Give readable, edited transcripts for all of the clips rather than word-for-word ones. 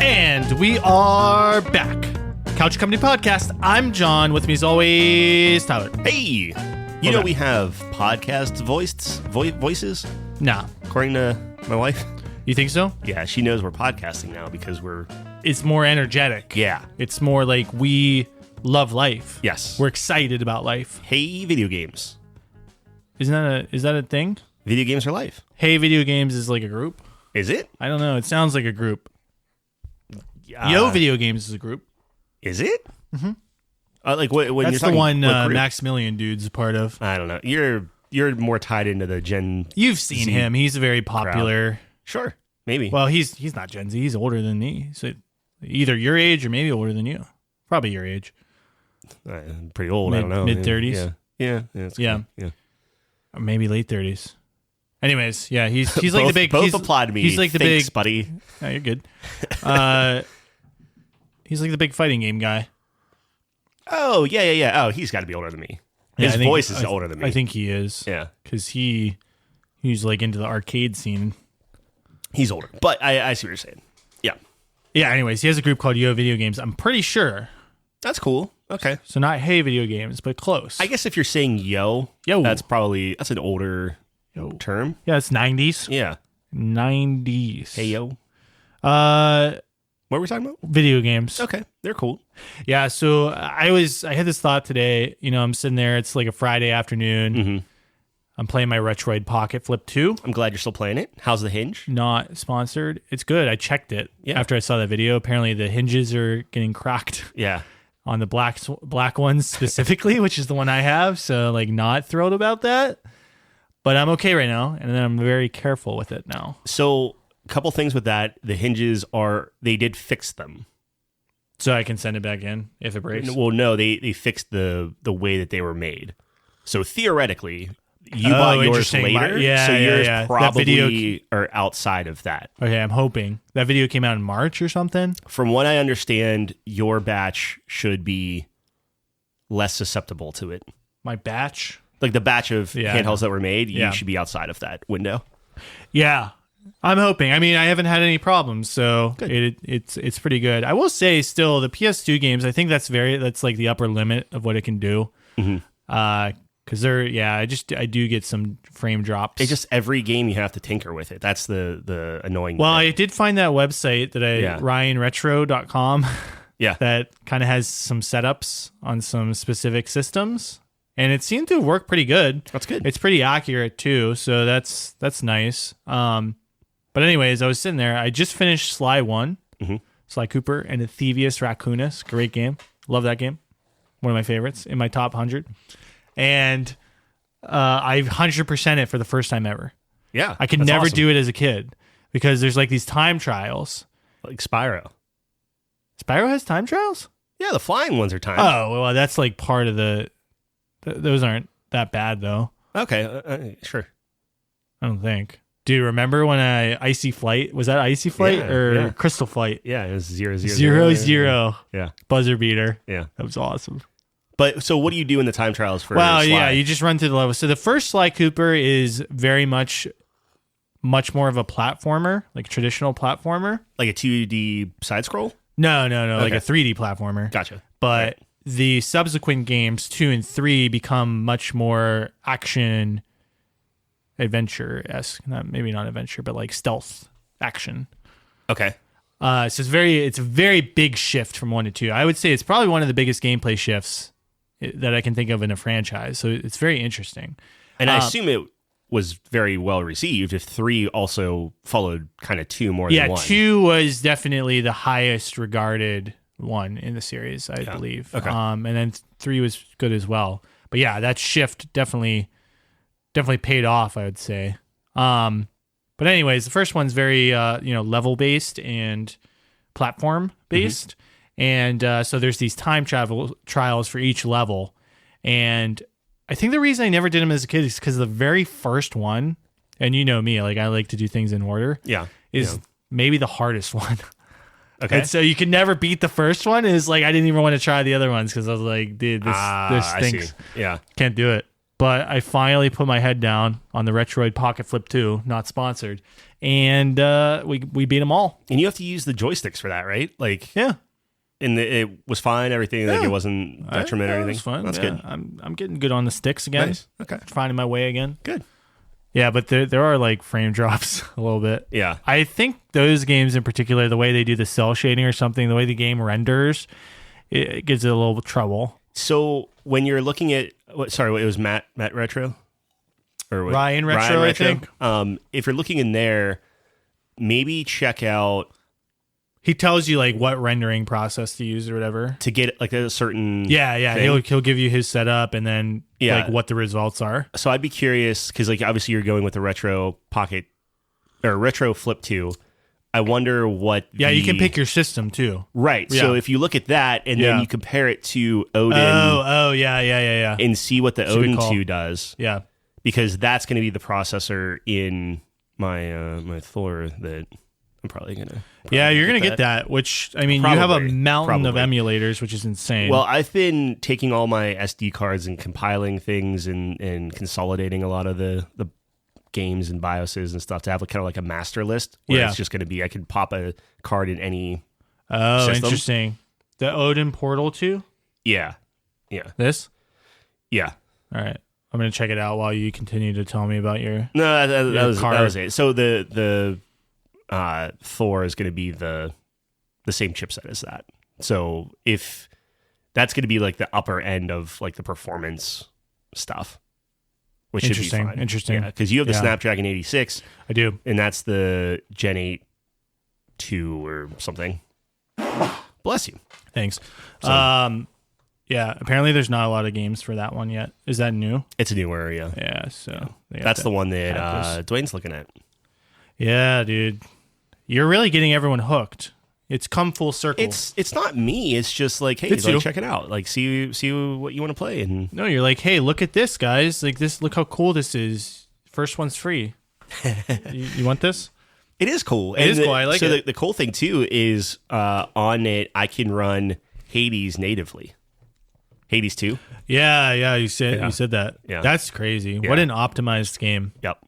And we are back. Couch Company Podcast. I'm John. With me as always, Tyler. Hey! You know we have podcast voices? Nah. According to my wife? You think so? Yeah, she knows we're podcasting now because we're... It's more energetic. Yeah. It's more like we love life. Yes. We're excited about life. Hey, video games. Is that a thing? Video games are life. Hey, video games is like a group? Is it? I don't know. It sounds like a group. Yo, video games is a group. Is it? Mm-hmm. Like when That's you're talking the one what group? Maximilian dude's a part of. I don't know. You're more tied into the Gen You've seen Z him. He's a very popular. crowd. Sure, maybe. Well, he's not Gen Z. He's older than me. So either your age or maybe older than you. Probably your age. I'm pretty old. I don't know. Mid-30s? Yeah. Yeah. Or maybe late 30s. Anyways, yeah, he's both, like the big. Both he's, apply to me. He's like the Thanks, big buddy. No, you're good. He's like the big fighting game guy. Oh yeah. Oh, he's got to be older than me. His voice is older than me. I think he is. Yeah, because he's like into the arcade scene. He's older, but I see what you're saying. Yeah. Yeah. Anyways, he has a group called Yo Video Games. I'm pretty sure. That's cool. Okay. So not Hey Video Games, but close. I guess if you're saying yo, that's an older term. Yeah, it's 90s. Yeah. 90s. Hey yo. What were we talking about? Video games. Okay, they're cool. Yeah, so I had this thought today. You know, I'm sitting there. It's like a Friday afternoon. Mm-hmm. I'm playing my Retroid Pocket Flip 2. I'm glad you're still playing it. How's the hinge? Not sponsored. It's good. I checked it after I saw that video. Apparently, the hinges are getting cracked. Yeah. On the black ones specifically, which is the one I have. So, like, not thrilled about that. But I'm okay right now, and then I'm very careful with it now. So, a couple things with that. The hinges they did fix them. So I can send it back in if it breaks? Well, no, they fixed the way that they were made. So, theoretically, you bought yours later, so yours probably are outside of that. Okay, I'm hoping. That video came out in March or something? From what I understand, your batch should be less susceptible to it. My batch? Like the batch of handhelds that were made, you should be outside of that window. Yeah, I'm hoping. I mean, I haven't had any problems, so it's pretty good. I will say, still, the PS2 games, I think that's like the upper limit of what it can do. Mm-hmm. Because I do get some frame drops. It's just every game you have to tinker with it. That's the annoying Well, thing. I did find that website that ryanretro.com that kind of has some setups on some specific systems. And it seemed to work pretty good. That's good. It's pretty accurate too, so that's nice. But anyways, I was sitting there. I just finished Sly 1, Sly Cooper, and the Thievius Raccoonus. Great game. Love that game. One of my favorites in my top 100. And I 100% it for the first time ever. Yeah, I could never do it as a kid because there's like these time trials. Like Spyro. Spyro has time trials? Yeah, the flying ones are time. Oh, well, that's like part of the... Those aren't that bad, though. Okay, sure. I don't think. Do you remember when Icy Flight? Was that Icy Flight or Crystal Flight? Yeah, it was 0, 0. Yeah. Buzzer beater. Yeah. That was awesome. But so what do you do in the time trials for Well, Sly? yeah, you just run through the level. So the first Sly Cooper is very much more of a platformer, like a traditional platformer. Like a 2D side scroll? No, like a 3D platformer. Gotcha. But the subsequent games, 2 and 3, become much more action adventure-esque. Maybe not adventure, but like stealth action. Okay. So it's a very big shift from 1 to 2. I would say it's probably one of the biggest gameplay shifts that I can think of in a franchise. So it's very interesting. And I assume it was very well received if 3 also followed kind of 2 more than 1. Yeah, 2 was definitely the highest regarded one in the series, I believe. Okay. And then 3 was good as well. But yeah, that shift definitely paid off, I would say. But anyways, the first one's very level based and platform based. And so there's these time travel trials for each level. And I think the reason I never did them as a kid is because the very first one, and you know me, like I like to do things in order. Yeah. Is maybe the hardest one. Okay. And so you can never beat the first one. Is like I didn't even want to try the other ones because I was like, dude, this stinks. I see. Yeah. Can't do it. But I finally put my head down on the Retroid Pocket Flip 2, not sponsored, and we beat them all. And you have to use the joysticks for that, right? Like, yeah. And it was fine. Everything, like, it wasn't detriment or anything. It was fun. That's good. I'm getting good on the sticks again. Nice. Okay. Finding my way again. Good. Yeah, but there are like frame drops a little bit. Yeah. I think those games in particular, the way they do the cell shading or something, the way the game renders, it gives it a little trouble. So when you're looking at it was Matt Retro? Or what? Ryan Retro, I think. If you're looking in there, maybe check out. He tells you like what rendering process to use or whatever to get like a certain thing. He'll give you his setup and then like what the results are. So I'd be curious because like obviously you're going with the Retro Pocket or Retro Flip 2. I wonder what you can pick your system too. Right. Yeah. So if you look at that and then you compare it to Odin and see what the Odin 2 does. Yeah. Because that's going to be the processor in my my Thor that I'm probably going to you're going to get that, which, I mean, you have a mountain of emulators, which is insane. Well, I've been taking all my SD cards and compiling things and consolidating a lot of the games and BIOSes and stuff to have kind of like a master list where it's just going to be, I can pop a card in any system. Interesting. The Odin Portal 2? Yeah. Yeah. This? Yeah. All right. I'm going to check it out while you continue to tell me about your that was it. So the Thor is going to be the same chipset as that. So if that's going to be like the upper end of like the performance stuff, which should be fine. Interesting. Yeah, because you have the Snapdragon 86. I do. And that's the Gen 8 2 or something. Bless you. Thanks. So, apparently there's not a lot of games for that one yet. Is that new? It's a newer, yeah. Yeah, so that's the one that Dwayne's looking at. Yeah, dude. You're really getting everyone hooked. It's come full circle. It's not me. It's just like, hey, like, check it out. Like, see what you want to play. And no, you're like, hey, look at this, guys. Like this, look how cool this is. First one's free. you want this? It is cool. It is cool. I like it. So the cool thing too is on it, I can run Hades natively. Hades 2. Yeah. You said that. Yeah. That's crazy. Yeah. What an optimized game. Yep.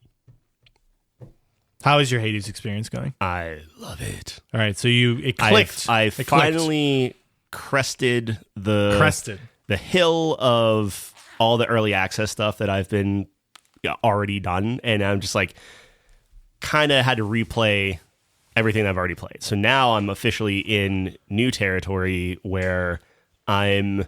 How is your Hades experience going? I love it. All right, so it clicked. I finally crested the hill of all the early access stuff that I've been already done, and I'm just like kind of had to replay everything I've already played. So now I'm officially in new territory where I'm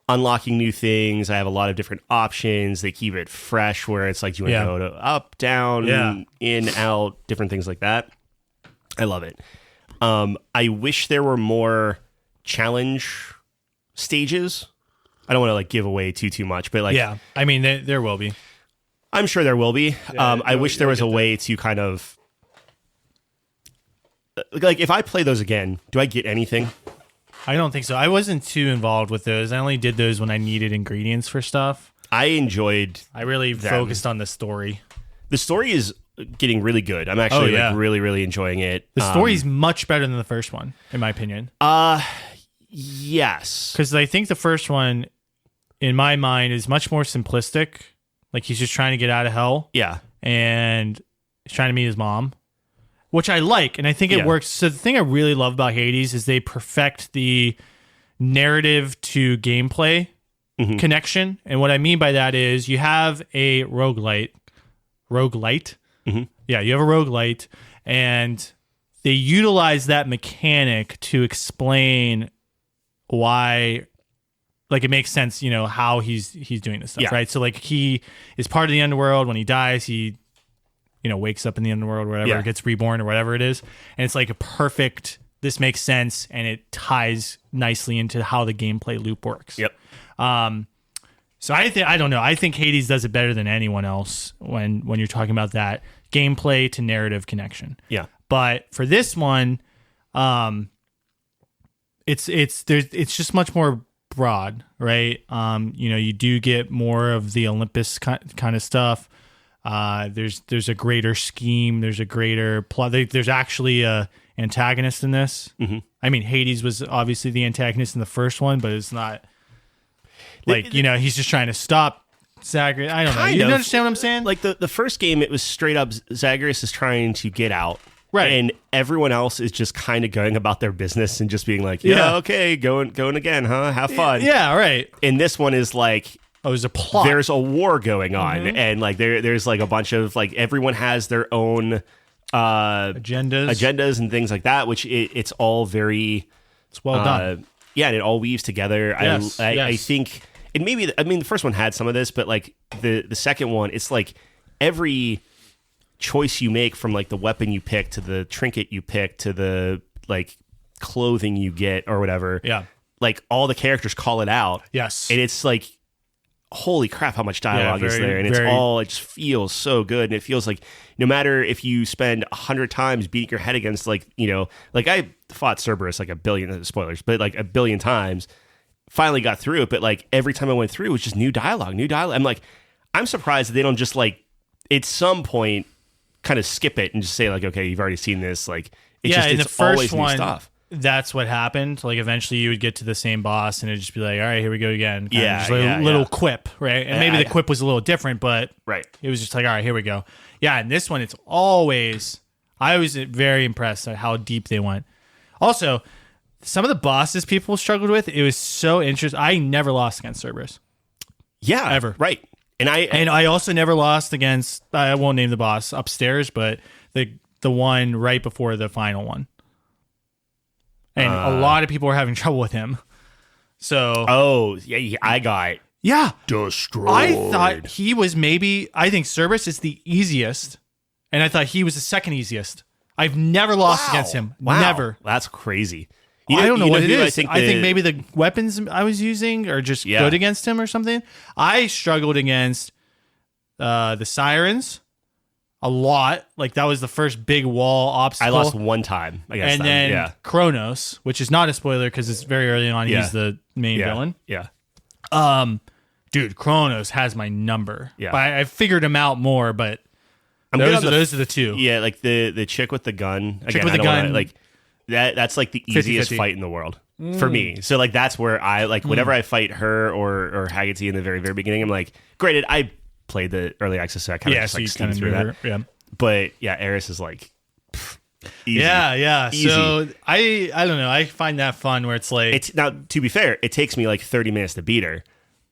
unlocking new things. I have a lot of different options. They keep it fresh where it's like, you want to go to up, down, in, out, different things like that. I love it. I wish there were more challenge stages. I don't want to like give away too much, but like, I mean, there will be. I'm sure there will be. I wish there was a way to kind of like, if I play those again, do I get anything? I don't think so. I wasn't too involved with those. I only did those when I needed ingredients for stuff. I really focused on the story. The story is getting really good. I'm actually like really, really enjoying it. The story's much better than the first one, in my opinion. Yes. Because I think the first one, in my mind, is much more simplistic. Like he's just trying to get out of hell. Yeah. And he's trying to meet his mom. Which I like, and I think it works. So the thing I really love about Hades is they perfect the narrative to gameplay connection. And what I mean by that is you have a roguelite. Mm-hmm. Yeah, you have a roguelite, and they utilize that mechanic to explain why, like, it makes sense, how he's doing this stuff, right? So like he is part of the underworld. When he dies, he wakes up in the underworld or whatever, gets reborn or whatever it is. And it's like a perfect, this makes sense, and it ties nicely into how the gameplay loop works. Yep. So I don't know. I think Hades does it better than anyone else when you're talking about that gameplay to narrative connection. Yeah. But for this one, it's just much more broad, right? You do get more of the Olympus kind of stuff. There's a greater scheme. There's a greater plot. There's actually a antagonist in this. Mm-hmm. I mean, Hades was obviously the antagonist in the first one, but it's not like, he's just trying to stop Zagreus. I don't know. Kind You of. understand what I'm saying? Like the first game, it was straight up Zagreus is trying to get out. Right. And everyone else is just kind of going about their business and just being like, Yeah. okay, going again, huh? Have fun. Yeah, right. And this one is like, oh, there's a plot. There's a war going on, and like there's like a bunch of like everyone has their own agendas and things like that, which it's all very it's well done. Yeah, and it all weaves together. Yes, I think, and maybe the first one had some of this, but like the second one, it's like every choice you make, from like the weapon you pick to the trinket you pick to the like clothing you get or whatever. Yeah, like all the characters call it out. Yes, and it's like, holy crap, how much dialogue is there, and it just feels so good, and it feels like no matter if you spend 100 times beating your head against like I fought Cerberus like a billion spoilers, but like a billion times, finally got through it, but like every time I went through it was just new dialogue. I'm like, I'm surprised that they don't just like at some point kind of skip it and just say like, okay, you've already seen this. Like in the it's first always one, new stuff. That's what happened. Like eventually you would get to the same boss and it'd just be like, all right, here we go again. Yeah, little quip, right? And maybe the quip was a little different, but it was just like, all right, here we go. Yeah, and this one, it's always, I was very impressed at how deep they went. Also, some of the bosses people struggled with, it was so interesting. I never lost against Cerberus. Yeah, ever. Right. And I also never lost against, I won't name the boss upstairs, but the one right before the final one. And a lot of people were having trouble with him. So I got destroyed. I thought he was I think Cerberus is the easiest, and I thought he was the second easiest. I've never lost against him. Wow. Never. That's crazy. I don't know what it is. I think maybe the weapons I was using are just good against him or something. I struggled against the Sirens a lot. Like that was the first big wall obstacle. I lost one time against them. And then Kronos, which is not a spoiler because it's very early on. He's the main villain. Yeah. Dude, Kronos has my number. Yeah. But I figured him out more, but those are the two. Yeah, like the chick with the gun. Chick with the gun. Like that's like the easiest 50-50. fight in the world for me. So like that's where I like whenever I fight her or Haggerty in the very, very beginning, I'm like, granted, I played the early access, so I kind of just like steamed through that. Yeah. But yeah, Eris is like easy. Yeah. Easy. So I don't know. I find that fun where it's like it's now, to be fair, it takes me like 30 minutes to beat her,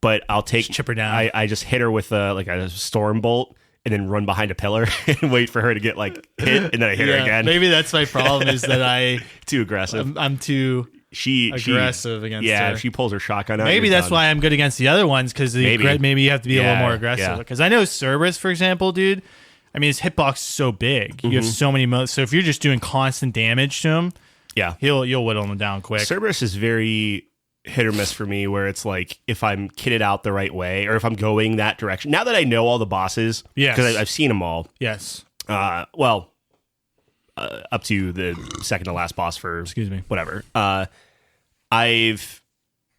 but I'll chip her down. I just hit her with like a storm bolt and then run behind a pillar and wait for her to get like hit, and then I hit her again. Maybe that's my problem is that I too aggressive. I'm too aggressive against her. Yeah, if she pulls her shotgun out, maybe that's why I'm good against the other ones, because maybe you have to be a little more aggressive. Yeah. Because I know Cerberus, for example, dude, I mean, his hitbox is so big. You have so many modes. So if you're just doing constant damage to him, you'll whittle him down quick. Cerberus is very hit or miss for me, where it's like if I'm kitted out the right way or if I'm going that direction. Now that I know all the bosses, because I've seen them all. Yes. Up to the second to last boss for whatever.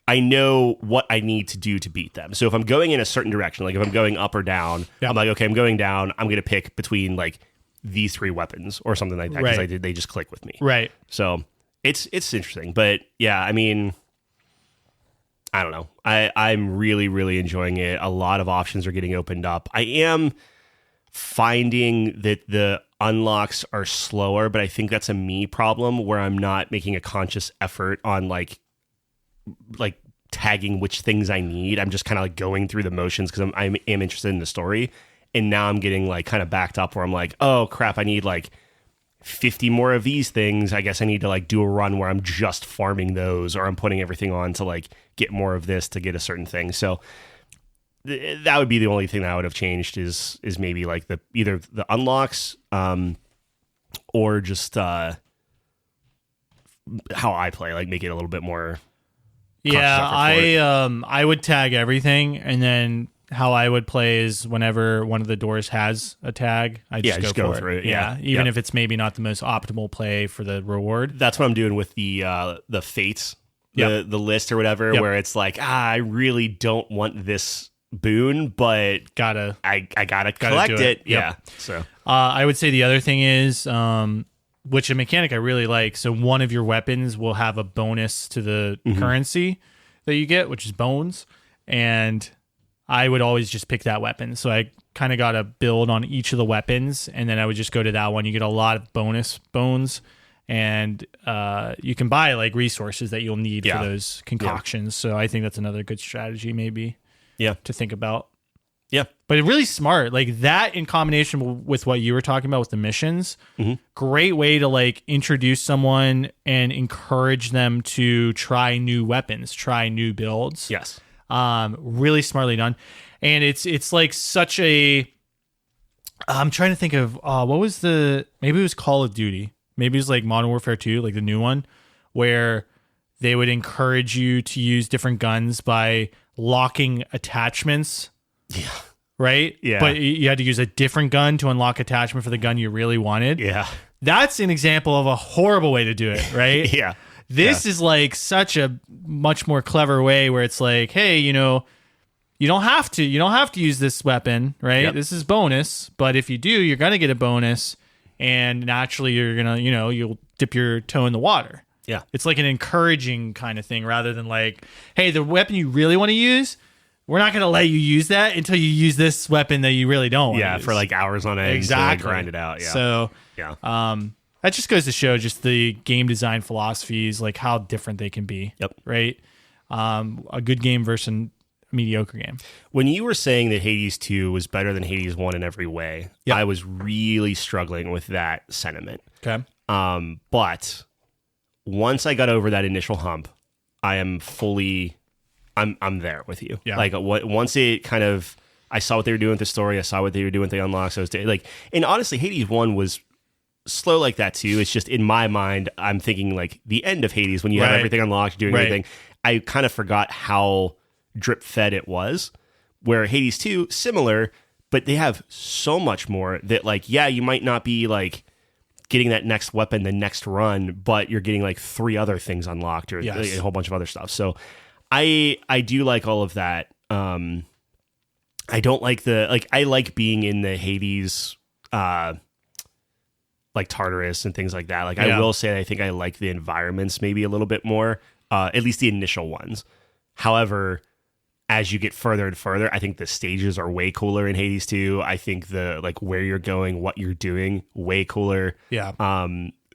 I know what I need to do to beat them. So if I'm going in a certain direction, like if I'm going up or down, I'm like, okay, I'm going down. I'm going to pick between like these three weapons or something like that, because they just click with me. Right. So it's interesting, but yeah, I mean, I don't know. I'm really, really enjoying it. A lot of options are getting opened up. I am finding that the unlocks are slower, but I think that's a me problem where I'm not making a conscious effort on like tagging which things I need. I'm just kind of like going through the motions because I am interested in the story. And now I'm getting like kind of backed up where I'm like, oh crap, I need like 50 more of these things. I guess I need to like do a run where I'm just farming those, or I'm putting everything on to like get more of this to get a certain thing. So that would be the only thing that I would have changed is maybe like either the unlocks or just how I play, like make it a little bit more. Yeah, I would tag everything, and then how I would play is whenever one of the doors has a tag, I just go for it. Yeah, even if it's maybe not the most optimal play for the reward. That's what I'm doing with the fates, the list or whatever, where it's like, I really don't want this boon, but I gotta collect it. Yeah. So I would say the other thing is, which a mechanic I really like. So one of your weapons will have a bonus to the currency that you get, which is bones, and I would always just pick that weapon. So I kind of got a build on each of the weapons, and then I would just go to that one. You get a lot of bonus bones, and you can buy like resources that you'll need for those concoctions. So I think that's another good strategy maybe to think about. Yeah. But it's really smart. Like that in combination with what you were talking about with the missions, great way to like introduce someone and encourage them to try new weapons, try new builds. Yes. Really smartly done. And it's like such a, I'm trying to think of, what was maybe it was Call of Duty. Maybe it was like Modern Warfare 2, like the new one, where they would encourage you to use different guns by locking attachments. Yeah. Right? Yeah. But you had to use a different gun to unlock attachment for the gun you really wanted. Yeah. That's an example of a horrible way to do it, right? Yeah. This is like such a much more clever way where it's like, hey, you don't have to use this weapon, right? Yep. This is bonus, but if you do, you're going to get a bonus, and naturally you're going to, you'll dip your toe in the water. Yeah. It's like an encouraging kind of thing rather than like, hey, the weapon you really want to use, we're not going to let you use that until you use this weapon that you really don't want to use. For like hours on end. Exactly. To like grind it out. Yeah. So, yeah. that just goes to show just the game design philosophies, like how different they can be. Yep. Right. A good game versus a mediocre game. When you were saying that Hades 2 was better than Hades 1 in every way, I was really struggling with that sentiment. Okay. But once I got over that initial hump, I am fully, I'm there with you. Yeah. Like once it kind of, I saw what they were doing with the story. I saw what they were doing with the unlocks. And honestly, Hades 1 was slow like that too. It's just in my mind, I'm thinking like the end of Hades when you have everything unlocked, doing everything. I kind of forgot how drip fed it was. Where Hades 2, similar, but they have so much more that like, you might not be like getting that next weapon the next run, but you're getting like 3 other things unlocked or a whole bunch of other stuff. So I do like all of that. I don't like I like being in the Hades like Tartarus and things like that. Like I will say I think I like the environments maybe a little bit more, at least the initial ones. However, as you get further and further, I think the stages are way cooler in Hades 2. I think the like where you're going, what you're doing, way cooler. Yeah.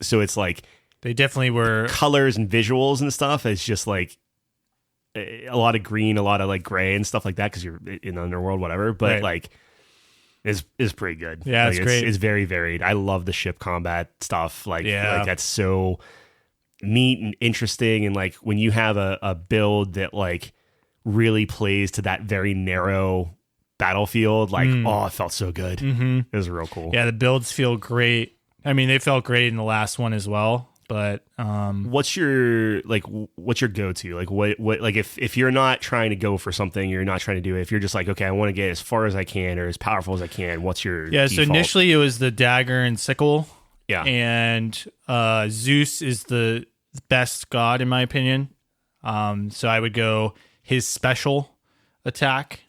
So it's like they definitely were colors and visuals and stuff. It's just like a lot of green, a lot of like gray and stuff like that because you're in the underworld, whatever. But like is pretty good. Yeah, like, it's great. It's very varied. I love the ship combat stuff. Like that's so neat and interesting. And like when you have a build that like really plays to that very narrow battlefield, like it felt so good. Mm-hmm. It was real cool. Yeah, the builds feel great. I mean, they felt great in the last one as well. But what's your go-to? Like what like if you're not trying to go for something, you're not trying to do it. If you're just like, okay, I want to get as far as I can or as powerful as I can, what's your default? So initially it was the dagger and sickle. Yeah. And Zeus is the best god in my opinion. So I would go his special attack.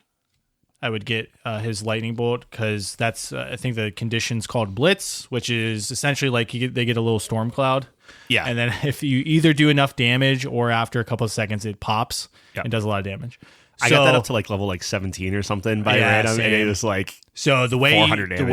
I would get his lightning bolt because that's I think the condition's called Blitz, which is essentially like they get a little storm cloud. Yeah. And then if you either do enough damage or after a couple of seconds it pops and does a lot of damage. I got that up to like level like 17 or something by random, and it was like the way 400 damage. the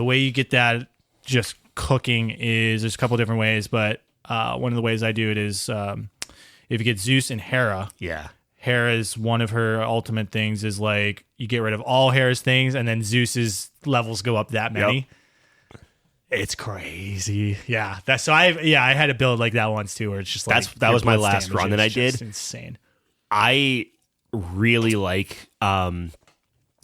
way you get that just cooking is there's a couple different ways, but one of the ways I do it is if you get Zeus and Hera. Yeah. Hera's one of her ultimate things is like you get rid of all Hera's things and then Zeus's levels go up that many. Yep. It's crazy. Yeah. I had a build like that once too where it's just like that was my last run that I did. Insane. I really like going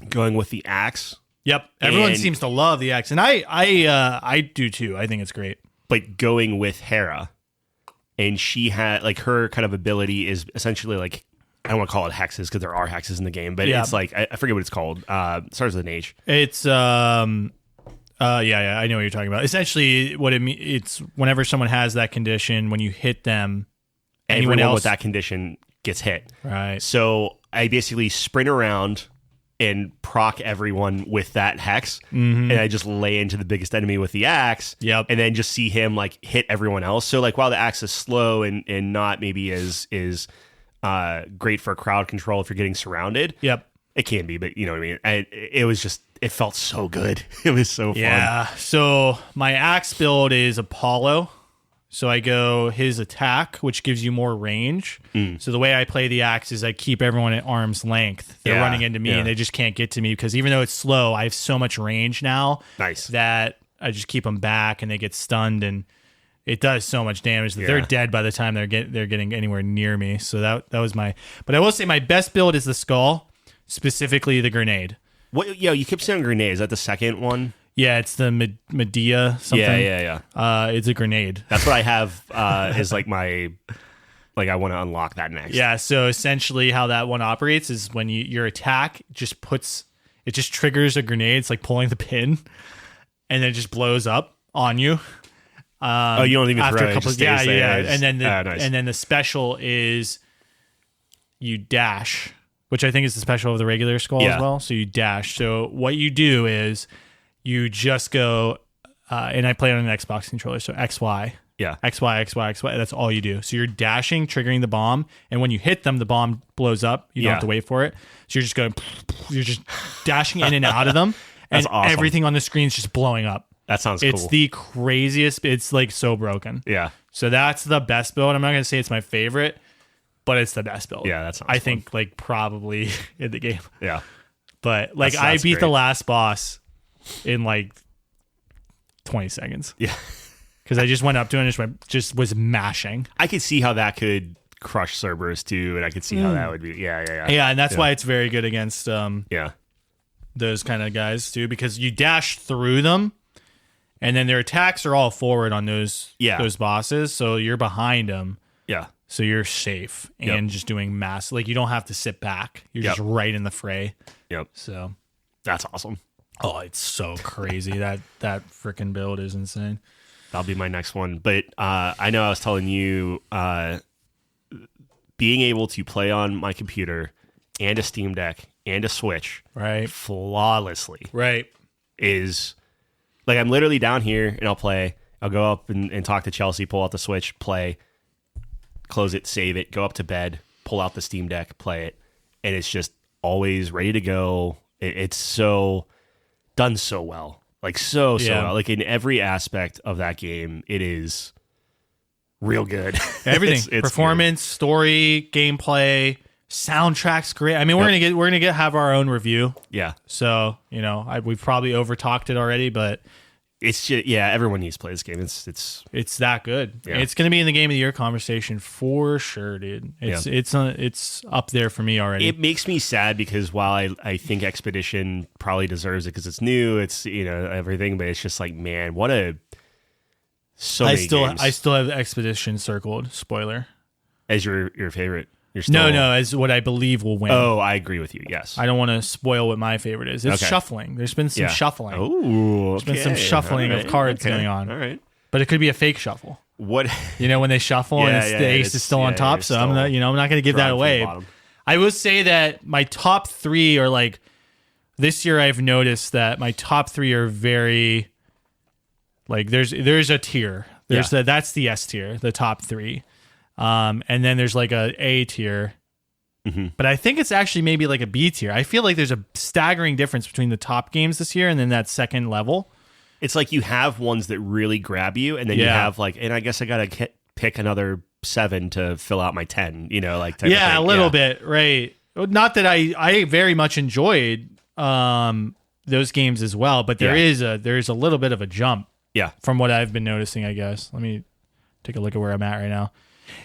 with the axe. Yep. Everyone seems to love the axe and I do too. I think it's great. But going with Hera, and she had like her kind of ability is essentially like, I don't want to call it hexes because there are hexes in the game, but it's like I forget what it's called. It starts with an H. It's I know what you're talking about. Essentially, what it's whenever someone has that condition, when you hit them, anyone else with that condition gets hit. Right. So I basically sprint around and proc everyone with that hex, and I just lay into the biggest enemy with the axe. Yep. And then just see him like hit everyone else. So like while the axe is slow and not maybe is great for crowd control if you're getting surrounded. Yep. It can be, but you know what I mean? It was just, it felt so good. It was so fun. Yeah. So my axe build is Apollo. So I go his attack, which gives you more range. So the way I play the axe is I keep everyone at arm's length. They're running into me and they just can't get to me because even though it's slow, I have so much range now that I just keep them back and they get stunned and it does so much damage that they're dead by the time they're getting anywhere near me. So that was my. But I will say my best build is the skull, specifically the grenade. What? Yeah, you kept saying grenade. Is that the second one? Yeah, it's the Medea something. Yeah. It's a grenade. That's what I have. Is like my. Like I want to unlock that next. Yeah. So essentially, how that one operates is when your attack just triggers a grenade. It's like pulling the pin, and then it just blows up on you. You don't even after throw a couple. it. Yeah. And then and then the special is you dash, which I think is the special of the regular skull as well. So you dash. So what you do is you just go, and I play it on an Xbox controller. So XY. Yeah. XY. That's all you do. So you're dashing, triggering the bomb, and when you hit them, the bomb blows up. You don't have to wait for it. So you're just dashing in and out of them, and awesome. Everything on the screen is just blowing up. That sounds cool. It's the craziest. It's like so broken. Yeah. So that's the best build. I'm not going to say it's my favorite, but it's the best build. Yeah, that's. I think like probably in the game. Yeah. But like I beat the last boss in like 20 seconds. Yeah. Because I just went up to it and just was mashing. I could see how that could crush Cerberus too, and I could see how that would be. Yeah. Yeah, and that's why it's very good against those kind of guys too, because you dash through them. And then their attacks are all forward on those bosses, so you're behind them. Yeah. So you're safe and just doing mass. Like you don't have to sit back. You're just right in the fray. Yep. So that's awesome. Oh, it's so crazy. that freaking build is insane. That'll be my next one. But I know I was telling you, being able to play on my computer and a Steam Deck and a Switch flawlessly is... Like, I'm literally down here, and I'll go up and talk to Chelsea, pull out the Switch, play, close it, save it, go up to bed, pull out the Steam Deck, play it, and it's just always ready to go. It's so done so well. Like, so well. Like, in every aspect of that game, it is real good. Everything. It's performance, good. Story, gameplay, soundtrack's great. I mean, we're gonna have our own review. Yeah. So we've probably over talked it already, but it's just everyone needs to play this game. It's that good. Yeah. It's gonna be in the game of the year conversation for sure, dude. It's up there for me already. It makes me sad because while I think Expedition probably deserves it because it's new, it's everything, but it's just like, man, what a many games. I still have Expedition circled. Spoiler. As your favorite. No, as what I believe will win. Oh, I agree with you. Yes. I don't want to spoil what my favorite is. It's shuffling. There's been some shuffling. Oh, There's been some shuffling of cards going on. All right. But it could be a fake shuffle. What? When they shuffle and the ace is still on top. So I'm not going to give that away. I will say that my top three are like, this year I've noticed that my top three are very, like there's a tier. That's the S tier, the top three. And then there's like a tier, but I think it's actually maybe like a B tier. I feel like there's a staggering difference between the top games this year and then that second level. It's like you have ones that really grab you, and then you have like, and I guess I gotta pick another 7 to fill out my 10. A little bit, right? Not that I very much enjoyed those games as well, but there's a little bit of a jump. Yeah, from what I've been noticing, I guess. Let me take a look at where I'm at right now.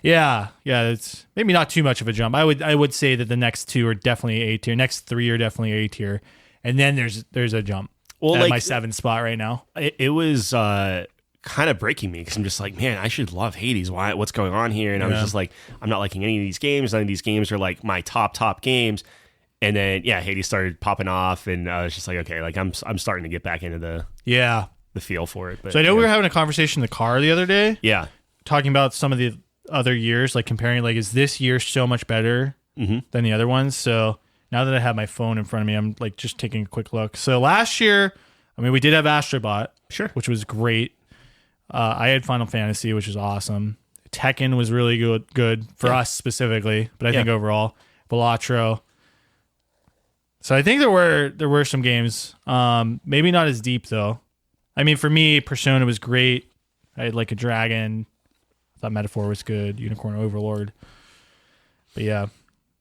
Yeah, it's maybe not too much of a jump. I would say that the next two are definitely A tier. Next three are definitely A tier, and then there's a jump. Well, at my 7th spot right now. It was kind of breaking me because I'm just like, man, I should love Hades. What's going on here? And I was just like, I'm not liking any of these games. None of these games are like my top games. And then Hades started popping off, and I was just like, okay, like I'm starting to get back into the feel for it. But, so I know we were having a conversation in the car the other day. Yeah, talking about some of the other years, like comparing, like, is this year so much better than the other ones? So now that I have my phone in front of me, I'm like just taking a quick look. So last year, I mean, we did have Astrobot, which was great. I had Final Fantasy, which was awesome. Tekken was really good for us specifically, but I think overall, Balatro, So I think there were some games, maybe not as deep though. I mean, for me, Persona was great. I had like a dragon. I thought Metaphor was good. Unicorn Overlord. But yeah,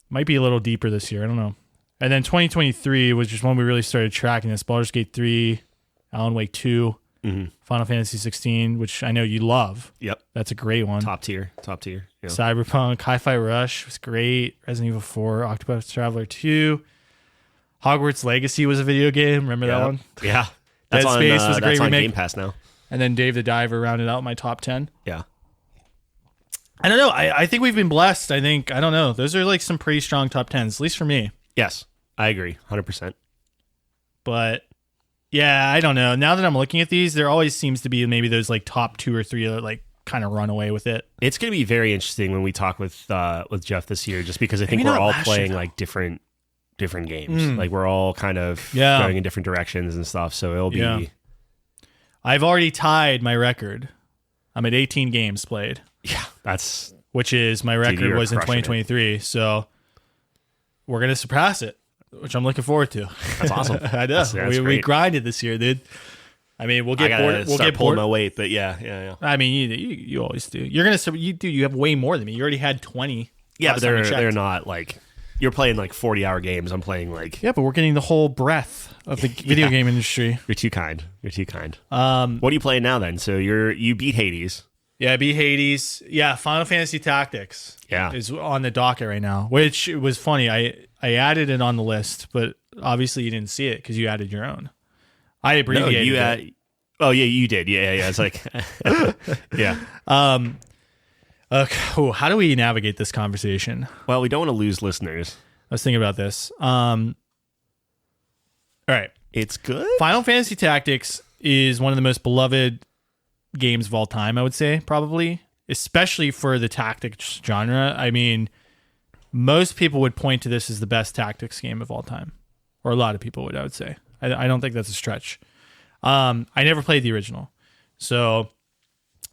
might be a little deeper this year. I don't know. And then 2023 was just when we really started tracking this. Baldur's Gate 3, Alan Wake 2, Final Fantasy 16, which I know you love. Yep. That's a great one. Top tier. Yeah. Cyberpunk, Hi-Fi Rush was great. Resident Evil 4, Octopath Traveler 2. Hogwarts Legacy was a video game. Remember that one? Yeah. Dead Space was a great remake. Game Pass now. And then Dave the Diver rounded out my top 10. Yeah. I don't know. I think we've been blessed. I don't know. Those are like some pretty strong top 10s, at least for me. Yes, I agree. 100%. But yeah, I don't know. Now that I'm looking at these, there always seems to be maybe those like top 2 or 3 that like kind of run away with it. It's going to be very interesting when we talk with Jeff this year, just because I think we're all playing like different games. Like we're all kind of going in different directions and stuff. So it'll be. Yeah. I've already tied my record. I'm at 18 games played. Yeah, which is my record was in 2023. So we're gonna surpass it, which I'm looking forward to. That's awesome. I know. We grinded this year, dude. I mean, we'll get bored. We'll get pulling my weight, but yeah. I mean, you always do. You're gonna you have way more than me. You already had 20. Yeah, but they're not like. You're playing like 40-hour games. I'm playing like... Yeah, but we're getting the whole breadth of the video game industry. You're too kind. What are you playing now then? So you beat Hades. Yeah, I beat Hades. Yeah, Final Fantasy Tactics is on the docket right now, which was funny. I added it on the list, but obviously you didn't see it because you added your own. I abbreviated it. Oh, yeah, you did. Yeah. It's like... yeah. Okay, how do we navigate this conversation? Well, we don't want to lose listeners. I was thinking about this. All right. It's good. Final Fantasy Tactics is one of the most beloved games of all time, I would say, probably, especially for the tactics genre. I mean, most people would point to this as the best tactics game of all time, or a lot of people would, I would say. I don't think that's a stretch. I never played the original, so...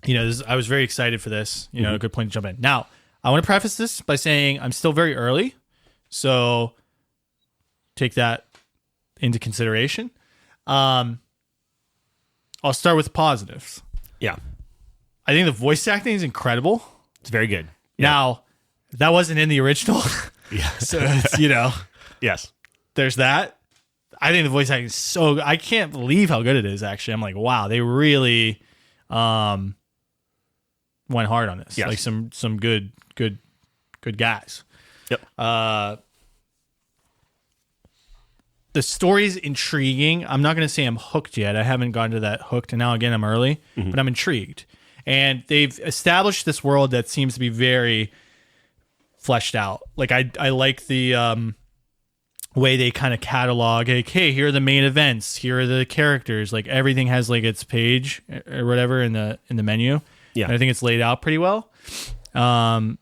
I was very excited for this. A good point to jump in. Now, I want to preface this by saying I'm still very early, so take that into consideration. I'll start with positives. Yeah. I think the voice acting is incredible. It's very good. Yeah. Now, that wasn't in the original. Yeah. So it's, Yes. There's that. I think the voice acting is so... I can't believe how good it is, actually. I'm like, wow, they really... went hard on this. Yes. Like some good guys. Yep. The story's intriguing. I'm not going to say I'm hooked yet. I haven't gotten to that hooked, and now again I'm early, but I'm intrigued. And they've established this world that seems to be very fleshed out. Like I like the way they kind of catalog, like, hey, here are the main events, here are the characters, like everything has like its page or whatever in the menu. Yeah, and I think it's laid out pretty well, and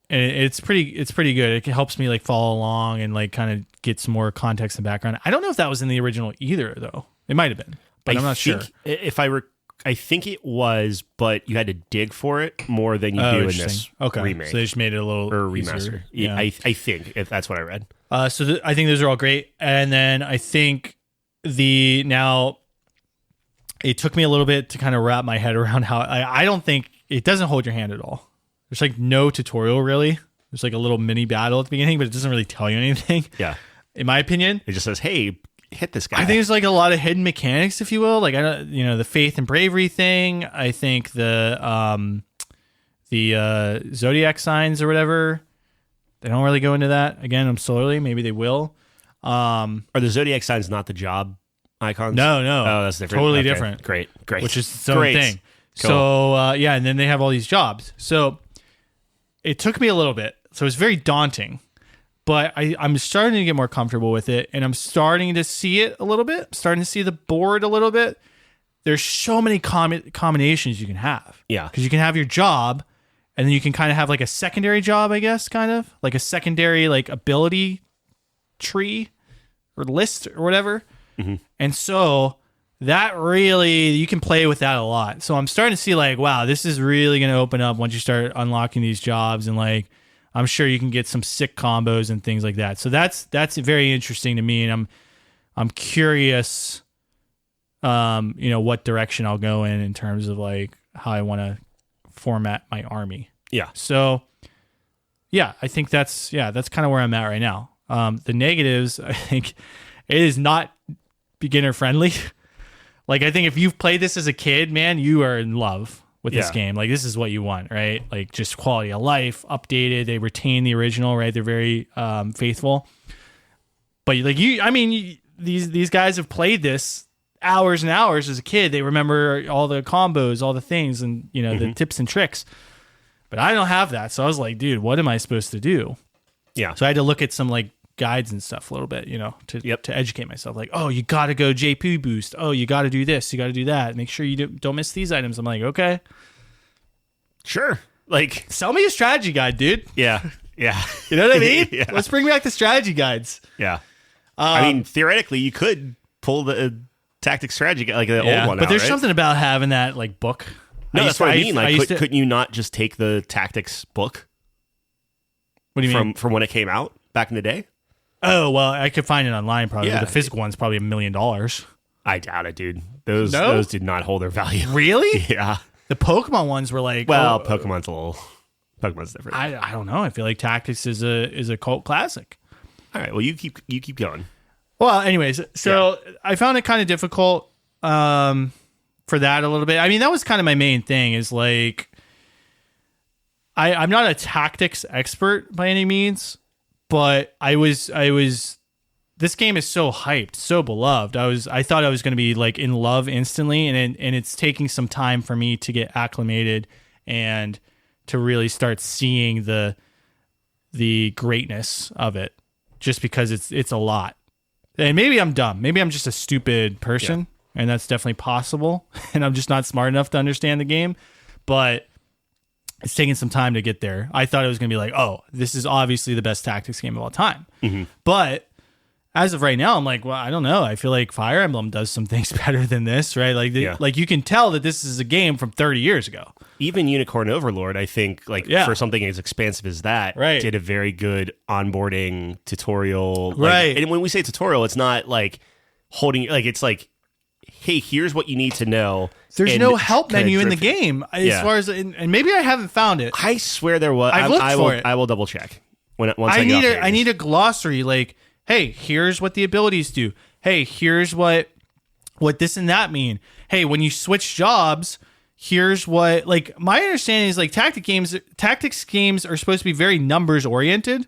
it's pretty good. It helps me like follow along and like kind of get some more context and background. I don't know if that was in the original either, though. It might have been, but I'm not sure. I think it was, but you had to dig for it more than you do in this remake. So they just made it a little or remaster. Easier. Yeah, I think if that's what I read. So I think those are all great, and then I think it took me a little bit to kind of wrap my head around how I don't think it doesn't hold your hand at all. There's like no tutorial really. There's like a little mini battle at the beginning, but it doesn't really tell you anything. Yeah. In my opinion, it just says, "Hey, hit this guy." I think there's like a lot of hidden mechanics, if you will. Like the faith and bravery thing. I think the zodiac signs or whatever. They don't really go into that. Again, I'm slowly. Maybe they will. Are the zodiac signs not the job icons? No. Oh, that's different. Totally different. Great. Which is its own thing. Cool. So, and then they have all these jobs. So it took me a little bit. So it's very daunting. But I'm starting to get more comfortable with it, and I'm starting to see it a little bit. I'm starting to see the board a little bit. There's so many combinations you can have. Yeah. Because you can have your job, and then you can kind of have like a secondary job, I guess, kind of. Like a secondary like ability tree or list or whatever. Mm-hmm. And so that really, you can play with that a lot. So I'm starting to see like, wow, this is really going to open up once you start unlocking these jobs and like I'm sure you can get some sick combos and things like that. So that's very interesting to me, and I'm curious, what direction I'll go in terms of like how I want to format my army. Yeah. So, yeah, I think that's kind of where I'm at right now. The negatives, I think, it is not beginner friendly. Like, I think if you've played this as a kid, man, you are in love with this game. Like, this is what you want, right? Like, just quality of life, updated. They retain the original, right? They're very faithful. But like these guys have played this hours and hours as a kid. They remember all the combos, all the things, and the tips and tricks. But I don't have that, so I was like, dude, what am I supposed to do? Yeah. So I had to look at some like guides and stuff a little bit, to educate myself. Like, oh, you got to go JP boost. Oh, you got to do this. You got to do that. Make sure you don't miss these items. I'm like, okay, sure. Like, sell me a strategy guide, dude. Yeah. Yeah. You know what I mean? Yeah. Let's bring back the strategy guides. Yeah. I mean, theoretically, you could pull the tactics strategy guide, like the old one. But there's right? something about having that like book. No, that's what I mean. Like, couldn't you not just take the tactics book? What do you mean? From when it came out back in the day? Oh, well, I could find it online probably. Yeah. The physical one's probably $1 million. I doubt it, dude. Those did not hold their value. Really? Yeah. The Pokemon ones were like, Pokemon's different. I don't know. I feel like Tactics is a cult classic. All right. Well, you keep going. Well, anyways, so I found it kind of difficult for that a little bit. I mean, that was kind of my main thing is like, I'm not a tactics expert by any means, but I was, this game is so hyped, so beloved. I thought I was going to be like in love instantly. And it's taking some time for me to get acclimated and to really start seeing the greatness of it, just because it's a lot. And maybe I'm dumb. Maybe I'm just a stupid person, and that's definitely possible. And I'm just not smart enough to understand the game, but it's taking some time to get there. I thought it was going to be like, oh, this is obviously the best tactics game of all time. Mm-hmm. But as of right now, I'm like, well, I don't know. I feel like Fire Emblem does some things better than this, right? Like, like you can tell that this is a game from 30 years ago. Even Unicorn Overlord, I think, for something as expansive as that, did a very good onboarding tutorial. Right. And when we say tutorial, it's not like holding, like, it's like, hey, here's what you need to know. There's no help menu in the game as far as, and maybe I haven't found it. I swear there was. I've looked for it. I will double check once I need a glossary. Like, hey, here's what the abilities do. Hey, here's what this and that mean. Hey, when you switch jobs, here's what, like, my understanding is like tactics games are supposed to be very numbers oriented.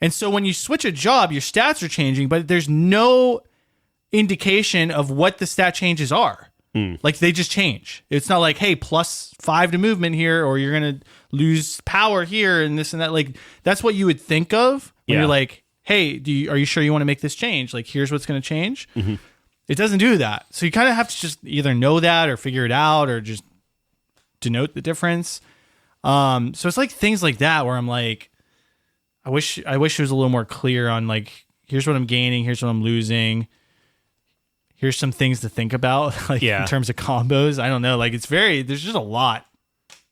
And so when you switch a job, your stats are changing, but there's no indication of what the stat changes are. Like, they just change. It's not like, hey, +5 to movement here, or you're going to lose power here and this and that. Like, that's what you would think of when you're like, hey, are you sure you want to make this change? Like, here's what's going to change. Mm-hmm. It doesn't do that. So you kind of have to just either know that or figure it out or just denote the difference. So it's like things like that where I'm like, I wish it was a little more clear on like, here's what I'm gaining, here's what I'm losing. Here's some things to think about, like in terms of combos. I don't know. Like, there's just a lot.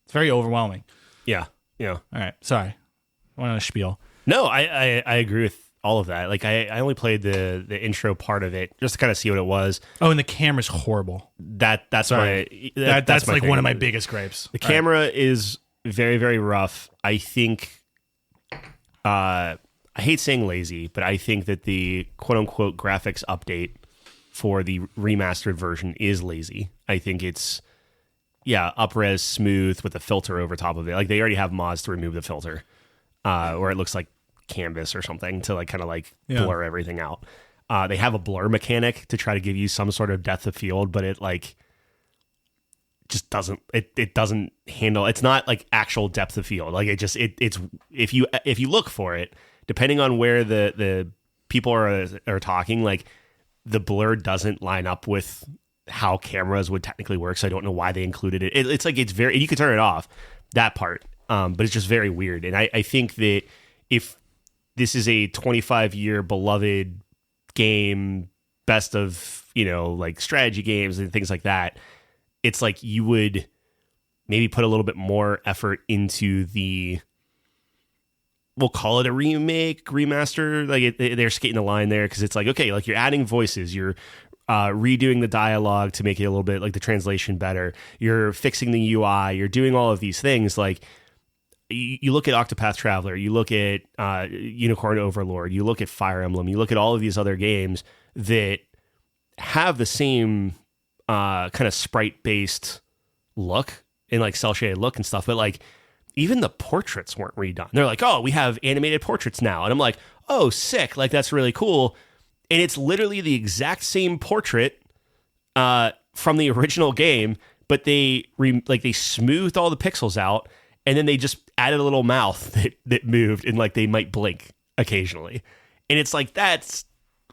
It's very overwhelming. Yeah. Yeah. All right. Sorry. I went on a spiel. No, I agree with all of that. Like, I only played the intro part of it just to kind of see what it was. Oh, and the camera's horrible. That's my like one of my biggest gripes. The camera is very, very rough. I think, I hate saying lazy, but I think that the quote unquote graphics update for the remastered version is lazy. I think it's up-res smooth with a filter over top of it. Like, they already have mods to remove the filter, where it looks like canvas or something to like kind of like blur everything out. They have a blur mechanic to try to give you some sort of depth of field, but it like just doesn't it doesn't handle. It's not like actual depth of field. Like, it's if you look for it, depending on where the people are talking, like, the blur doesn't line up with how cameras would technically work, so I don't know why they included it. It's like, it's very, you can turn it off, that part, but it's just very weird. And I think that if this is a 25-year beloved game, best of, like strategy games and things like that, it's like you would maybe put a little bit more effort into the we'll call it a remake, remaster. Like they're skating the line there because it's like, okay, like you're adding voices, you're redoing the dialogue to make it a little bit like the translation better. You're fixing the UI. You're doing all of these things. Like you look at Octopath Traveler, you look at Unicorn Overlord, you look at Fire Emblem, you look at all of these other games that have the same kind of sprite based look and like cell shaded look and stuff, but like even the portraits weren't redone. They're like, oh, we have animated portraits now, and I'm like, oh, sick! Like that's really cool. And it's literally the exact same portrait from the original game, but they smoothed all the pixels out, and then they just added a little mouth that moved, and like they might blink occasionally. And it's like that's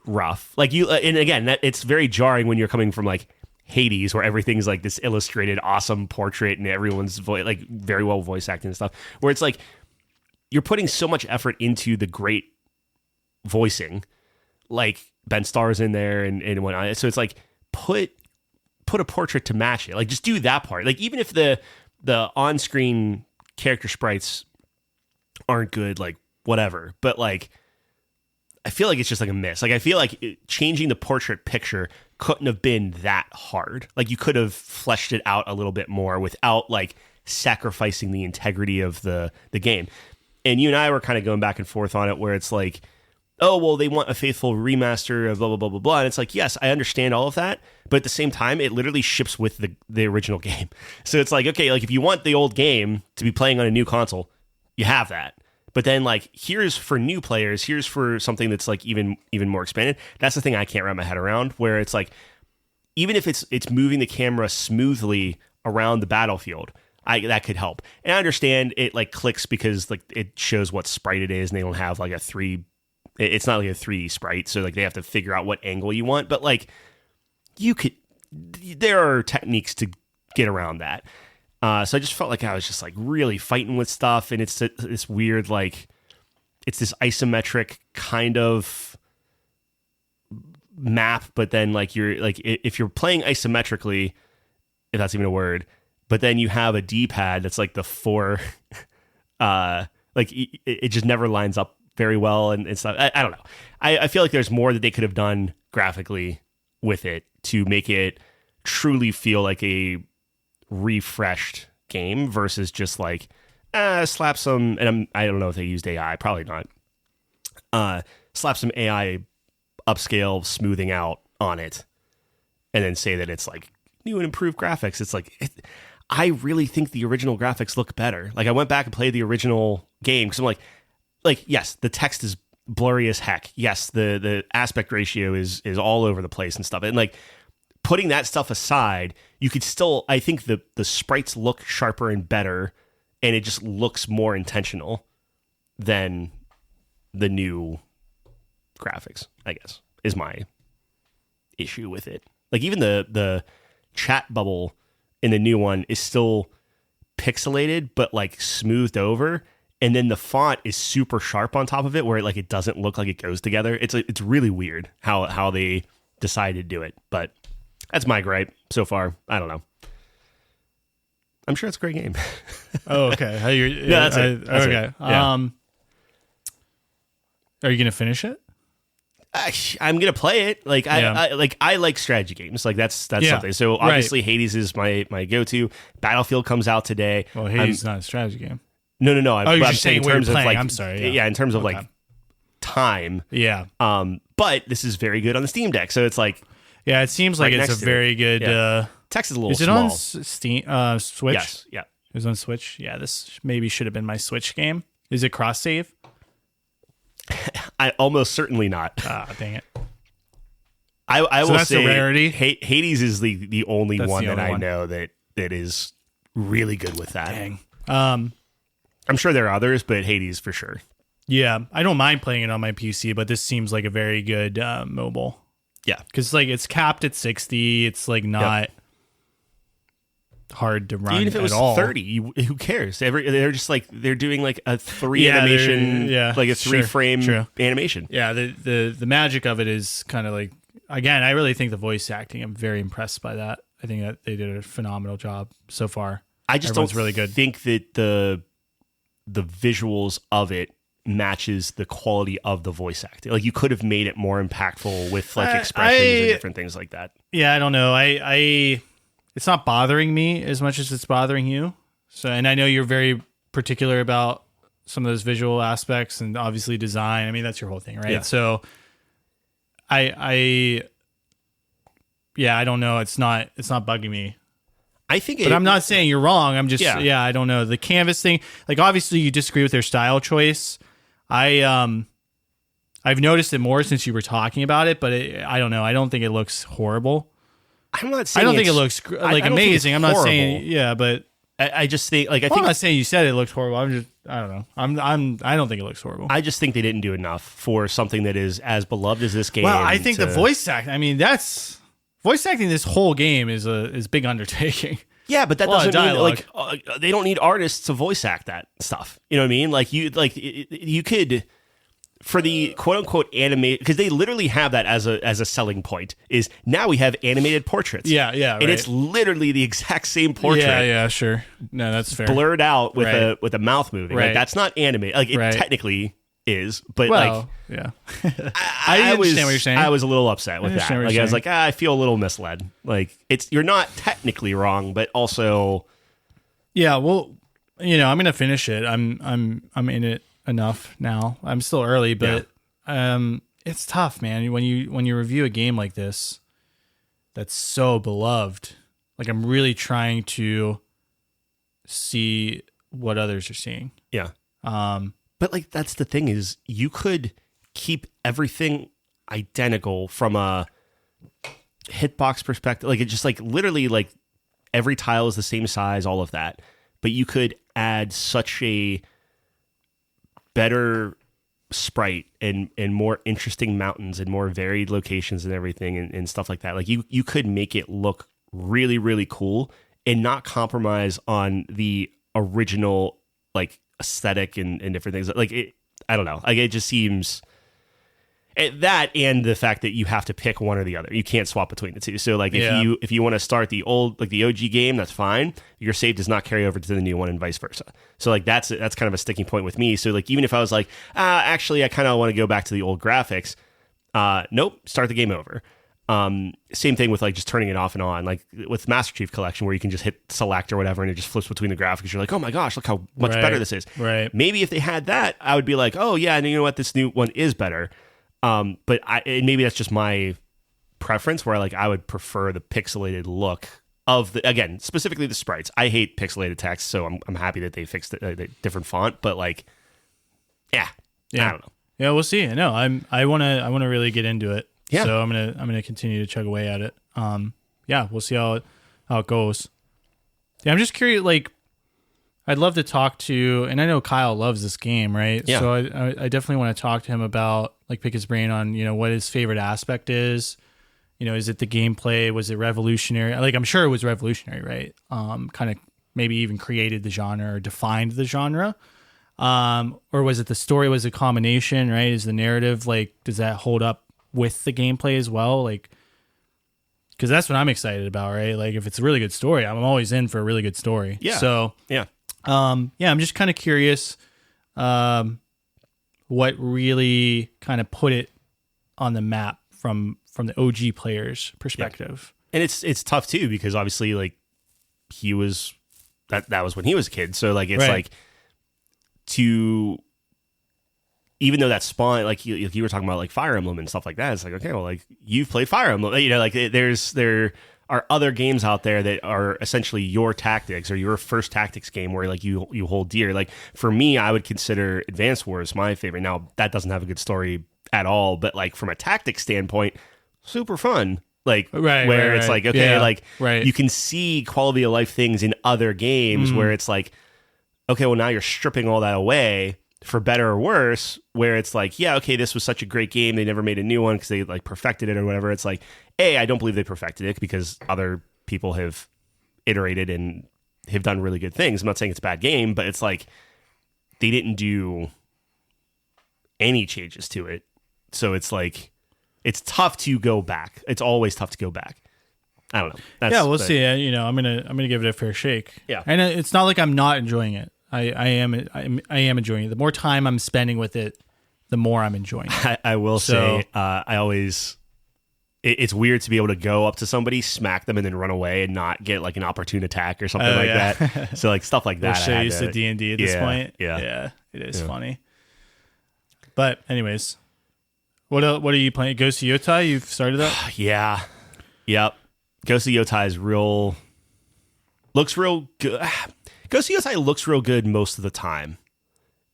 rough. Like and again, that it's very jarring when you're coming from like Hades, where everything's like this illustrated, awesome portrait, and everyone's like very well voice acting and stuff. Where it's like you're putting so much effort into the great voicing. Like Ben Starr's in there and whatnot. So it's like put a portrait to match it. Like just do that part. Like even if the on-screen character sprites aren't good, like whatever. But like I feel like it's just like a miss. Like I feel like changing the portrait picture couldn't have been that hard. Like you could have fleshed it out a little bit more without like sacrificing the integrity of the game. And you and I were kind of going back and forth on it where it's like, oh, well, they want a faithful remaster of blah, blah, blah, blah, blah. And it's like, yes, I understand all of that. But at the same time, it literally ships with the original game. So it's like, okay, like if you want the old game to be playing on a new console, you have that. But then like, here's for new players, here's for something that's like even more expanded. That's the thing I can't wrap my head around, where it's like, even if it's moving the camera smoothly around the battlefield, that could help. And I understand it like clicks because like it shows what sprite it is and they don't have like it's not like a 3D sprite, so like they have to figure out what angle you want. But like, there are techniques to get around that. So I just felt like I was just like really fighting with stuff, and it's this weird like, it's this isometric kind of map, but then like you're like if you're playing isometrically, if that's even a word, but then you have a D-pad that's like the 4, like it just never lines up very well and stuff. I don't know. I feel like there's more that they could have done graphically with it to make it truly feel like a refreshed game versus just like slap some, and I don't know if they used AI, probably not. Slap some AI upscale smoothing out on it and then say that it's like new and improved graphics. It's like I really think the original graphics look better. Like I went back and played the original game because I'm like, yes, the text is blurry as heck. Yes, the aspect ratio is all over the place and stuff. And like putting that stuff aside, you could still, I think the sprites look sharper and better, and it just looks more intentional than the new graphics, I guess, is my issue with it. Like even the chat bubble in the new one is still pixelated, but like smoothed over. And then the font is super sharp on top of it, where it doesn't look like it goes together. It's really weird how they decided to do it. But that's my gripe so far. I don't know. I'm sure it's a great game. Oh, okay. That's it. That's okay. It. Yeah. Are you gonna finish it? I'm gonna play it. Like I like strategy games. Like that's something. So obviously Hades is my go-to. Battlefield comes out today. Well, Hades is not a strategy game. No. You're saying in terms of like, I'm sorry. Yeah, in terms of like time. Yeah. But this is very good on the Steam Deck, so it's like. Yeah, it seems like it's a very good. Yeah. Text is a little small. Is it on Steam? Switch? Yes. Yeah. It was on Switch. Yeah, this maybe should have been my Switch game. Is it cross save? I almost certainly not. Ah, dang it. I will that's say a rarity. Hades is the only one that I know that is really good with that. Dang. I'm sure there are others, but Hades for sure. Yeah, I don't mind playing it on my PC, but this seems like a very good mobile. Yeah, because like it's capped at 60. It's like not hard to run. Even if it was at all. 30, who cares? They're just like they're doing like a 3 animation, like a 3 frame animation. Yeah, the magic of it is kind of like, again, I really think the voice acting. I'm very impressed by that. I think that they did a phenomenal job so far. I just don't really good. Think that the visuals of it matches the quality of the voice acting. Like you could have made it more impactful with like expressions and different things like that. Yeah, I don't know. It's not bothering me as much as it's bothering you. So, and I know you're very particular about some of those visual aspects and obviously design. I mean, that's your whole thing, right? Yeah. So I don't know. It's not bugging me. I think but I'm not saying you're wrong. I'm just, I don't know. The canvas thing, like obviously you disagree with their style choice. I've noticed it more since you were talking about it, but I don't know. I don't think it looks horrible. I'm not saying I don't think it looks like amazing. I'm not saying, but I just think like, I'm not saying you said it looked horrible. I don't know. I don't think it looks horrible. I just think they didn't do enough for something that is as beloved as this game. Well, I think the voice acting, I mean, voice acting this whole game is a big undertaking. Yeah, but that doesn't mean like they don't need artists to voice act that stuff. You know what I mean? Like you could for the quote unquote animated, because they literally have that as a selling point, is now we have animated portraits. Yeah, right. And it's literally the exact same portrait. Yeah, sure. No, that's fair. Blurred out with a mouth moving. Right. Like that's not animated. Like it technically is, but yeah. I understand what you're saying. I was a little upset with that. Like I was like, I feel a little misled. Like you're not technically wrong, but also well, I'm gonna finish it. I'm in it enough now. I'm still early, but it's tough, man. When you review a game like this that's so beloved, like I'm really trying to see what others are seeing. Yeah. But like that's the thing, is you could keep everything identical from a hitbox perspective. Like it just like literally like every tile is the same size, all of that. But you could add such a better sprite and more interesting mountains and more varied locations and everything and stuff like that. Like you could make it look really, really cool and not compromise on the original like aesthetic and different things. Like it, I don't know. Like it just seems that, and the fact that you have to pick one or the other. You can't swap between the two. So like if you want to start the old, like the OG game, that's fine. Your save does not carry over to the new one and vice versa. So like that's kind of a sticking point with me. So like even if I was like, actually I kind of want to go back to the old graphics, nope, start the game over. Same thing with like just turning it off and on, like with Master Chief Collection, where you can just hit select or whatever and it just flips between the graphics. You're like, oh my gosh, look how much better this is. Right. Maybe if they had that, I would be like, oh yeah, and you know what, this new one is better. But maybe that's just my preference, where like I would prefer the pixelated look of again, specifically the sprites. I hate pixelated text, so I'm happy that they fixed the different font. But like, yeah, I don't know. Yeah, we'll see. No, I want to really get into it. Yeah. So I'm gonna continue to chug away at it. We'll see how it goes. Yeah, I'm just curious. Like, I'd love to talk to, and I know Kyle loves this game, right? Yeah. So I definitely want to talk to him about, like, pick his brain on, what his favorite aspect is. Is it the gameplay? Was it revolutionary? Like, I'm sure it was revolutionary, right? Kind of maybe even created the genre or defined the genre. Or was it the story? Was it a combination, right? Is the narrative, like, does that hold up with the gameplay as well? Like, because that's what I'm excited about, right? Like, if it's a really good story, I'm always in for a really good story. Yeah. So, I'm just kind of curious what really kind of put it on the map from the OG player's perspective. Yeah. And it's tough too, because obviously like he was that was when he was a kid. So like it's like to, even though that spawned, like you were talking about like Fire Emblem and stuff like that, it's like, okay, well, like you've played Fire Emblem, like there are other games out there that are essentially your tactics or your first tactics game where like you hold dear. Like for me, I would consider Advance Wars my favorite. Now that doesn't have a good story at all, but like from a tactics standpoint, super fun. Like where it's like, okay, you can see quality of life things in other games where it's like, okay, well now you're stripping all that away for better or worse, where it's like, yeah, okay, this was such a great game, they never made a new one because they like perfected it or whatever. It's like, I don't believe they perfected it, because other people have iterated and have done really good things. I'm not saying it's a bad game, but it's like they didn't do any changes to it. So it's like, it's tough to go back. It's always tough to go back. I don't know. We'll see. I'm gonna give it a fair shake. Yeah, and it's not like I'm not enjoying it. I am enjoying it. The more time I'm spending with it, the more I'm enjoying it. I will say, it's weird to be able to go up to somebody, smack them, and then run away and not get like an opportune attack or something that. So like stuff like that. We're so used to D&D at this point. Yeah, it is funny. But anyways, what are you playing? Ghost of Yotei? You've started that? Yeah. Yep. Ghost of Yotei looks real good. Ghost of Yotei looks real good most of the time.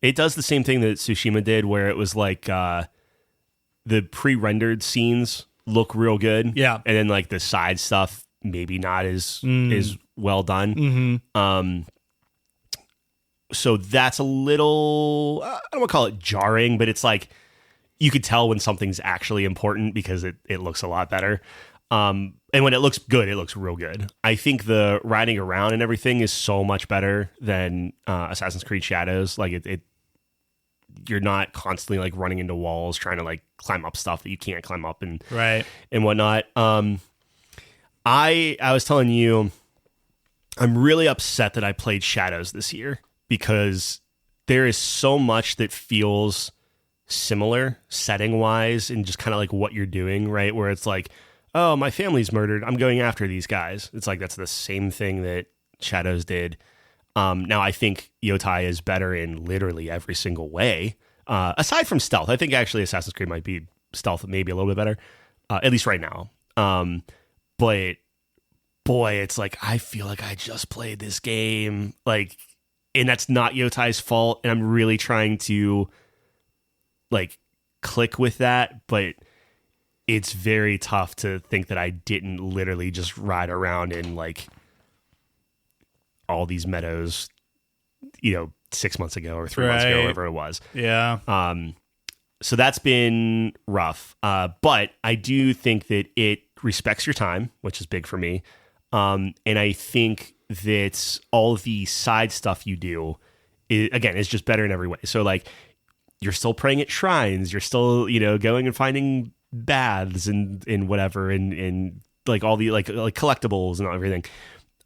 It does the same thing that Tsushima did, where it was like the pre-rendered scenes look real good. Yeah. And then like the side stuff maybe not as well done. Mm-hmm. So that's a little, I don't want to call it jarring, but it's like you could tell when something's actually important because it looks a lot better. And when it looks good, it looks real good. I think the riding around and everything is so much better than Assassin's Creed Shadows. Like it you're not constantly like running into walls trying to like climb up stuff that you can't climb up and whatnot. I was telling you, I'm really upset that I played Shadows this year because there is so much that feels similar setting wise and just kind of like what you're doing, right? Where it's like, oh, my family's murdered, I'm going after these guys. It's like that's the same thing that Shadows did. Now I think Yotei is better in literally every single way. Aside from stealth, I think actually Assassin's Creed might be stealth maybe a little bit better, at least right now. But boy, it's like I feel like I just played this game, like, and that's not Yotei's fault. And I'm really trying to like click with that, but it's very tough to think that I didn't literally just ride around in like all these meadows, 6 months ago or 3 months ago, whatever it was. Yeah. So that's been rough. But I do think that it respects your time, which is big for me. And I think that all the side stuff you do, is just better in every way. So like you're still praying at shrines, you're still, going and finding baths and whatever, and like all the like collectibles and everything.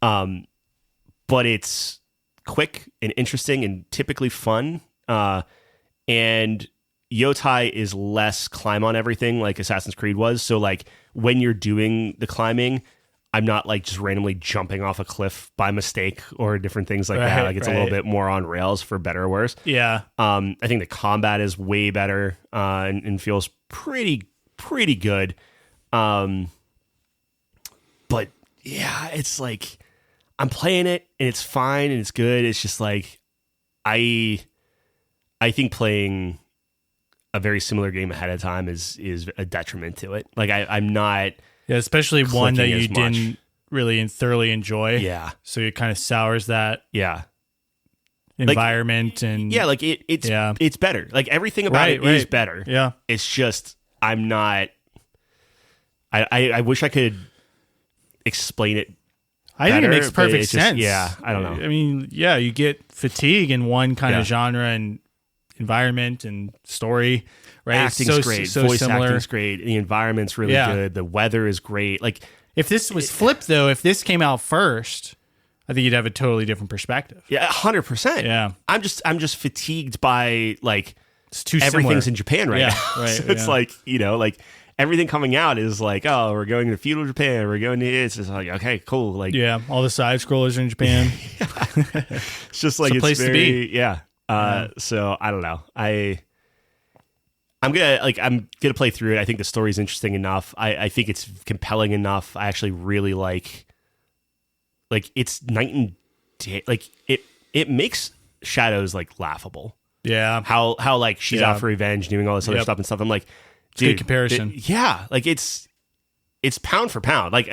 But it's quick and interesting and typically fun. And Yotei is less climb on everything like Assassin's Creed was. So like when you're doing the climbing, I'm not like just randomly jumping off a cliff by mistake or different things like that. Like it's a little bit more on rails for better or worse. Yeah. I think the combat is way better and feels pretty good. But yeah, it's like I'm playing it and it's fine and it's good. It's just like I think playing a very similar game ahead of time is a detriment to it. Like I'm not. Yeah, especially one that you didn't really thoroughly enjoy. Yeah. So it kind of sours that environment and like it's better. Like everything about it is better. Yeah. It's just I'm not. I wish I could explain it. I think it makes perfect sense. I don't know. I mean, you get fatigue in one kind of genre and environment and story. Right? Acting's great. Voice acting's great. The environment's really good. The weather is great. Like if this was flipped though, if this came out first, I think you'd have a totally different perspective. Yeah, 100%. Yeah. I'm just fatigued by like it's too everything's similar. in Japan right now. Right. So it's like, like everything coming out is like, oh, we're going to feudal Japan. We're going to it's just like, okay, cool. Like all the side scrollers are in Japan. It's just like it's a place to be. Yeah. So I don't know. I'm gonna play through it. I think the story's interesting enough. I think it's compelling enough. I actually really like it's night and day. Like it makes Shadows like laughable. Yeah. How like she's out for revenge, doing all this other stuff and stuff. I'm like, dude, good comparison. Like it's pound for pound. Like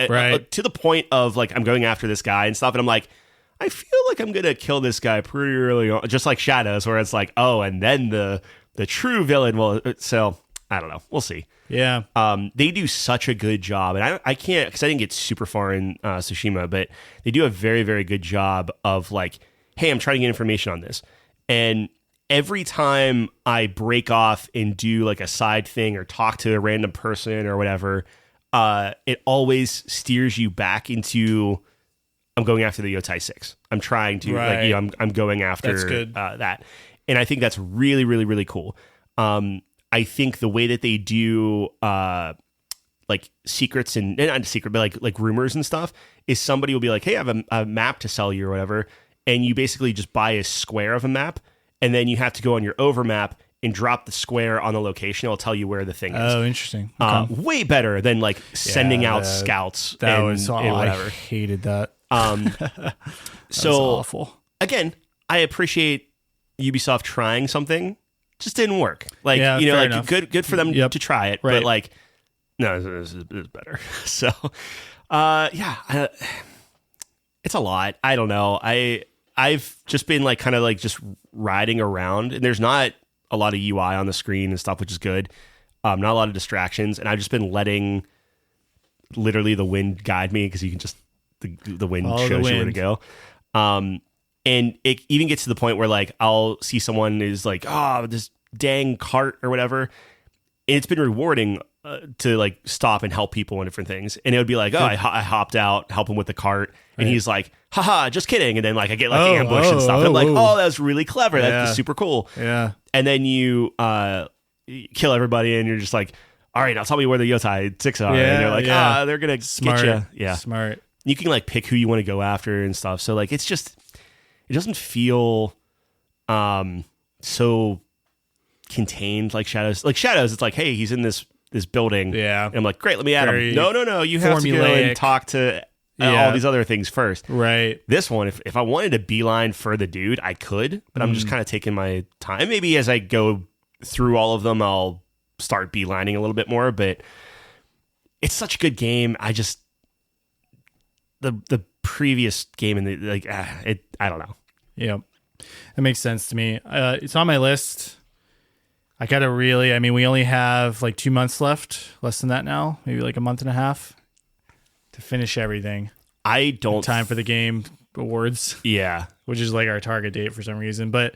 to the point of like I'm going after this guy and stuff, and I'm like, I feel like I'm gonna kill this guy pretty early on, just like Shadows, where it's like, oh, and then the true villain will. So I don't know. We'll see. Yeah. They do such a good job, and I can't because I didn't get super far in Tsushima, but they do a very, very good job of like, hey, I'm trying to get information on this, and every time I break off and do like a side thing or talk to a random person or whatever, it always steers you back into I'm going after the Yotei 6. I'm trying to I'm going after That's good. That. And I think that's really, really, really cool. I think the way that they do like secrets and not secret, but like rumors and stuff is somebody will be like, hey, I have a map to sell you or whatever. And you basically just buy a square of a map, and then you have to go on your over map and drop the square on the location. It'll tell you where the thing is. Oh, interesting. Okay. Way better than like sending out scouts. That and was whatever. I hated that. So awful. Again, I appreciate Ubisoft trying something. Just didn't work. Like fair like enough. good for them to try it, right. but like no, this is better. So it's a lot. I don't know. I've just been like kind of like just riding around, and there's not a lot of UI on the screen and stuff, which is good. Not a lot of distractions, and I've just been letting literally the wind guide me, because you can just the wind shows you where to go. And it even gets to the point where like I'll see someone is like, oh, this dang cart or whatever, and it's been rewarding to like stop and help people in different things. And it would be like, oh, I hopped out, help him with the cart, and he's like, haha, just kidding. And then like I get like ambushed and stuff. And I'm like, oh, that was really clever. That's super cool. Yeah. And then you kill everybody, and you're just like, all right, now tell me where the Yotei 6 are. And you're like, they're gonna get you. Yeah, smart. You can like pick who you want to go after and stuff. So like it's just, it doesn't feel so contained like Shadows. Like Shadows, it's like, hey, he's in this building. Yeah. And I'm like, great, let me add him. No. You have to go and talk to all these other things first. Right. This one, if I wanted to beeline for the dude, I could, but I'm just kind of taking my time. Maybe as I go through all of them, I'll start beelining a little bit more, but it's such a good game. I just, the previous game in the, like, I don't know. Yeah. That makes sense to me. It's on my list. I gotta really, we only have like 2 months left, less than that now, maybe like a month and a half to finish everything. I don't time for the game awards. Yeah. Which is like our target date for some reason, but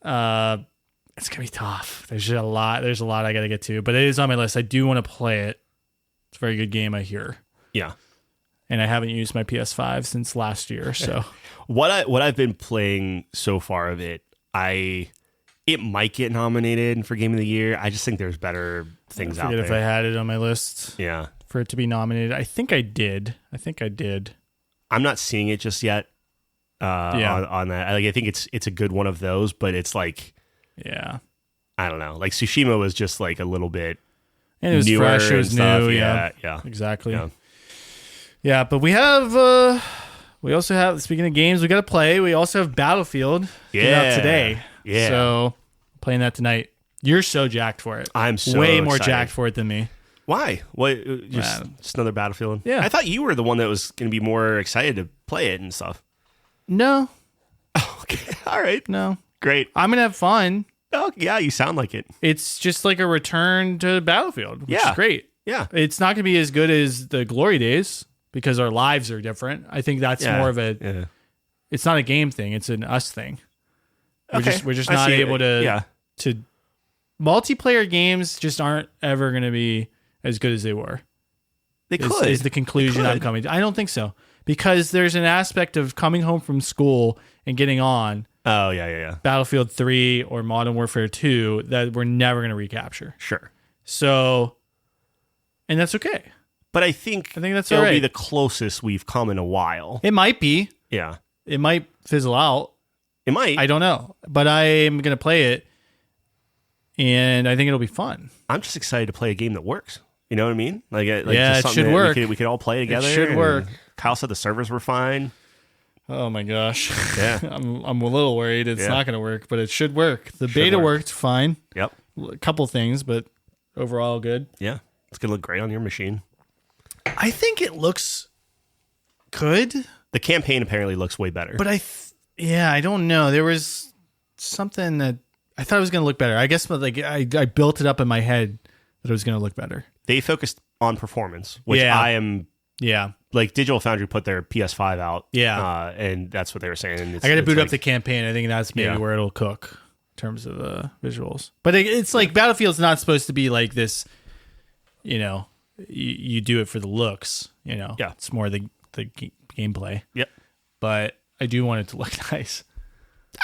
it's gonna be tough. There's a lot I gotta get to, but it is on my list. I do want to play it. It's a very good game, I hear. Yeah. And I haven't used my PS5 since last year, so what I've been playing so far of it, it might get nominated for Game of the Year. I just think there's better things out there. If I had it on my list, for it to be nominated, I think I did. I'm not seeing it just yet. On that, I think it's a good one of those, but it's like, I don't know. Like Tsushima was just like a little bit, and it was newer fresh. It was new. Yeah, exactly. Yeah. But we have. We also have, speaking of games, we got to play. We also have Battlefield coming out today. Yeah. So playing that tonight. You're so jacked for it. I'm so way more excited. jacked for it than me. Why? What? Just another Battlefield? Yeah. I thought you were the one that was going to be more excited to play it and stuff. No. Okay. All right. No. Great. I'm going to have fun. Oh, yeah, you sound like it. It's just like a return to Battlefield, which is great. Yeah. It's not going to be as good as the glory days because our lives are different. I think that's more of a... It's not a game thing. It's an us thing. We're just not able to... To multiplayer games just aren't ever going to be as good as they were. They could. Is the conclusion I'm coming to. I don't think so. Because there's an aspect of coming home from school and getting on Battlefield 3 or Modern Warfare 2 that we're never going to recapture. Sure. So, and that's okay. But I think that's it'll all right. be the closest we've come in a while. It might be. Yeah. It might fizzle out. It might. I don't know. But I am going to play it, and I think it'll be fun. I'm just excited to play a game that works. You know what I mean? Like yeah, just it should work. We could all play together. It should work. Kyle said the servers were fine. Oh my gosh. Yeah. I'm a little worried it's not going to work, but it should work. The beta worked fine. Yep. A couple things, but overall good. Yeah. It's going to look great on your machine. I think it looks good. The campaign apparently looks way better. But I don't know. There was something that I thought it was going to look better. I guess I built it up in my head that it was going to look better. They focused on performance, which I am... Yeah. Like Digital Foundry put their PS5 out. Yeah. And that's what they were saying. And I got to boot up the campaign. I think that's maybe where it'll cook in terms of visuals. But it's like Battlefield's not supposed to be like this, you do it for the looks, Yeah. It's more the gameplay. Yep. but I do want it to look nice.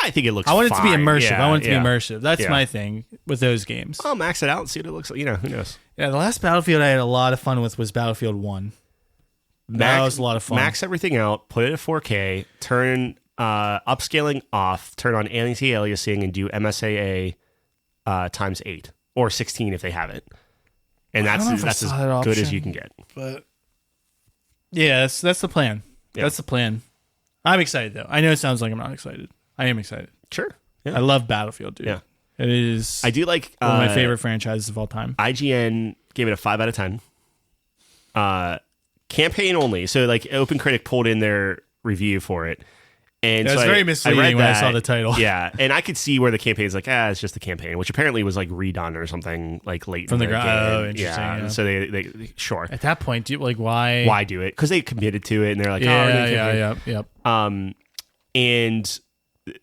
I think it looks I want it to be fine. immersive. Yeah, I want it to yeah. be immersive. That's Yeah. my thing with those games. I'll max it out and see what it looks like. Who knows? Yeah, the last Battlefield I had a lot of fun with was Battlefield 1. That was a lot of fun. Max everything out, put it at 4K, turn upscaling off, turn on anti-aliasing, and do MSAA times 8 or 16 if they have it. And that's as good as you can get. But yeah, that's the plan. Yeah. That's the plan. I'm excited though. I know it sounds like I'm not excited. I am excited. Sure. Yeah. I love Battlefield, dude. Yeah. It is. I do like one of my favorite franchises of all time. IGN gave it a 5 out of 10. Campaign only. So like OpenCritic pulled in their review for it. And so very misleading when I saw the title. Yeah. And I could see where the campaign's like, it's just the campaign, which apparently was like redone or something like late from in the game. Oh, interesting. Yeah. So they sure. At that point, why? Why do it? Because they committed to it and they're like, yep. And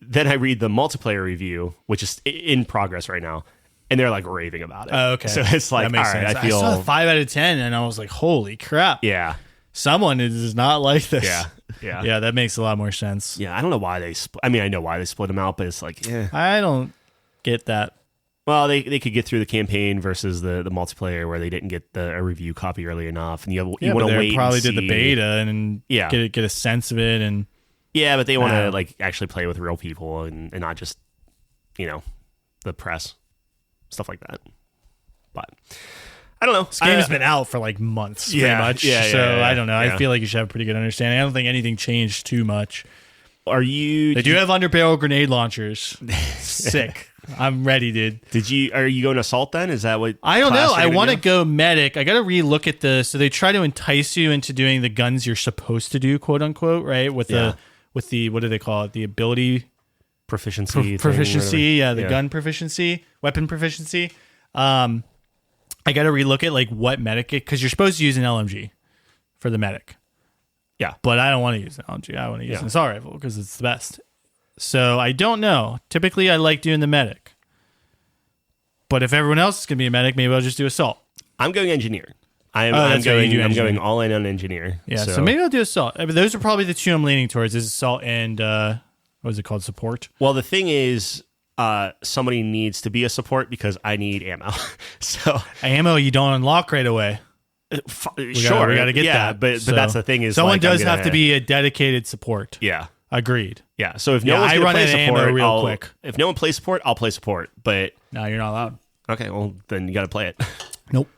then I read the multiplayer review, which is in progress right now, and they're like raving about it. Oh, okay. So it's like, all right, sense. I feel. I saw a 5 out of 10, and I was like, holy crap. Yeah. Someone does not like this. Yeah. Yeah. Yeah, that makes a lot more sense. Yeah. I don't know why they I mean, I know why they split them out, but it's like, I don't get that. Well, they could get through the campaign versus the multiplayer where they didn't get a review copy early enough, and you want to wait. They probably and did the beta and get a sense of it, and but they want to like actually play with real people and not just the press, stuff like that. But I don't know. This game has been out for like months, pretty much. So I don't know. I feel like you should have a pretty good understanding. I don't think anything changed too much. They do have underbarrel grenade launchers. Sick. I'm ready, dude. Are you going assault then? Is that what? I don't know. I want to go medic. I got to relook at so they try to entice you into doing the guns you're supposed to do, quote unquote, right? With the what do they call it? The ability proficiency. Proficiency, the gun proficiency, weapon proficiency. I got to relook at like what medic, because you're supposed to use an LMG for the medic. Yeah. But I don't want to use an LMG. I want to use an assault rifle because it's the best. So I don't know. Typically, I like doing the medic. But if everyone else is going to be a medic, maybe I'll just do assault. I'm going engineer. I'm going all in on engineer. Yeah, so maybe I'll do assault. I mean, those are probably the two I'm leaning towards, is assault and, what is it called, support? Well, the thing is, somebody needs to be a support because I need ammo. So ammo you don't unlock right away. Sure, we got to get that. But that's the thing is, someone does have to be a dedicated support. Yeah, agreed. Yeah, so if no one's going to play support, real quick. If no one plays support, I'll play support. But no, you're not allowed. Okay, well then you got to play it. Nope.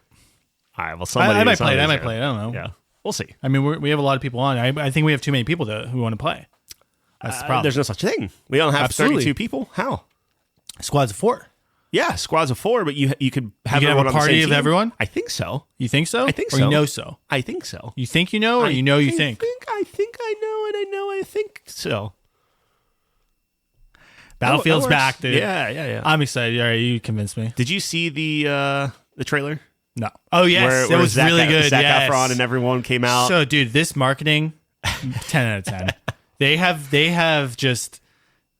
All right, well somebody. I might play it. I don't know. Yeah, we'll see. I mean, we have a lot of people on. I think we have too many people who want to play. That's the problem. There's no such thing. We don't have 32 people. How? Squads of 4. Yeah, squads of 4, but you could have a party of everyone? I think so. You think so? I think so. Or you know so? I think so. You think you know, or you know you think? I think I know, and I know I think so. Battlefield's back, dude. Yeah. I'm excited. All right, you convinced me. Did you see the trailer? No. Oh, yes. It was really good. Zac Efron and everyone came out. So, dude, this marketing, 10 out of 10. They have just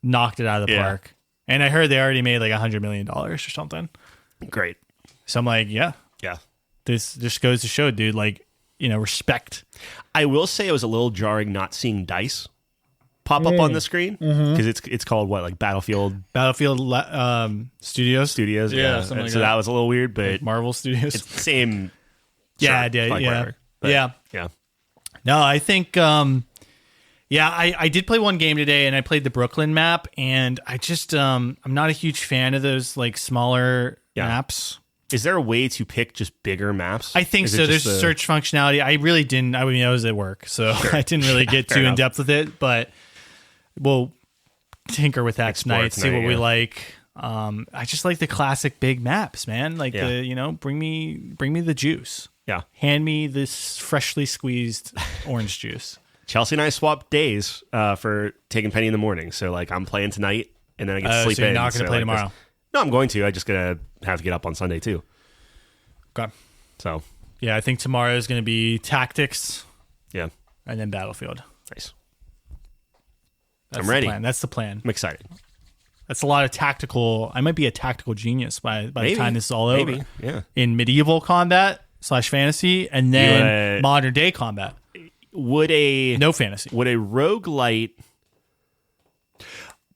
knocked it out of the park. And I heard they already made like $100 million or something. Great. So I'm like, yeah. This just goes to show, dude, like, respect. I will say it was a little jarring not seeing dice pop up on the screen because it's called what, like Battlefield Studios. Yeah, something like so that was a little weird, but like Marvel Studios. It's the same. Yeah. No, I think. I did play one game today, and I played the Brooklyn map, and I just I'm not a huge fan of those like smaller maps. Is there a way to pick just bigger maps? I think so. There's search functionality. I really didn't. I mean, I was at work, so I didn't really get too in depth with it. But we'll tinker with that tonight. See what we like. I just like the classic big maps, man. Like bring me the juice. Yeah, hand me this freshly squeezed orange juice. Chelsea and I swapped days for taking Penny in the morning. So like I'm playing tonight, and then I get to sleep in. You're not going to play tomorrow. No, I'm going to. I'm just going to have to get up on Sunday too. Okay. So. Yeah, I think tomorrow is going to be Tactics. Yeah. And then Battlefield. Nice. I'm ready. That's the plan. I'm excited. That's a lot of tactical. I might be a tactical genius by the time this is all over. Maybe. Yeah. In medieval combat / fantasy, and then modern day combat. no fantasy. Would a roguelite...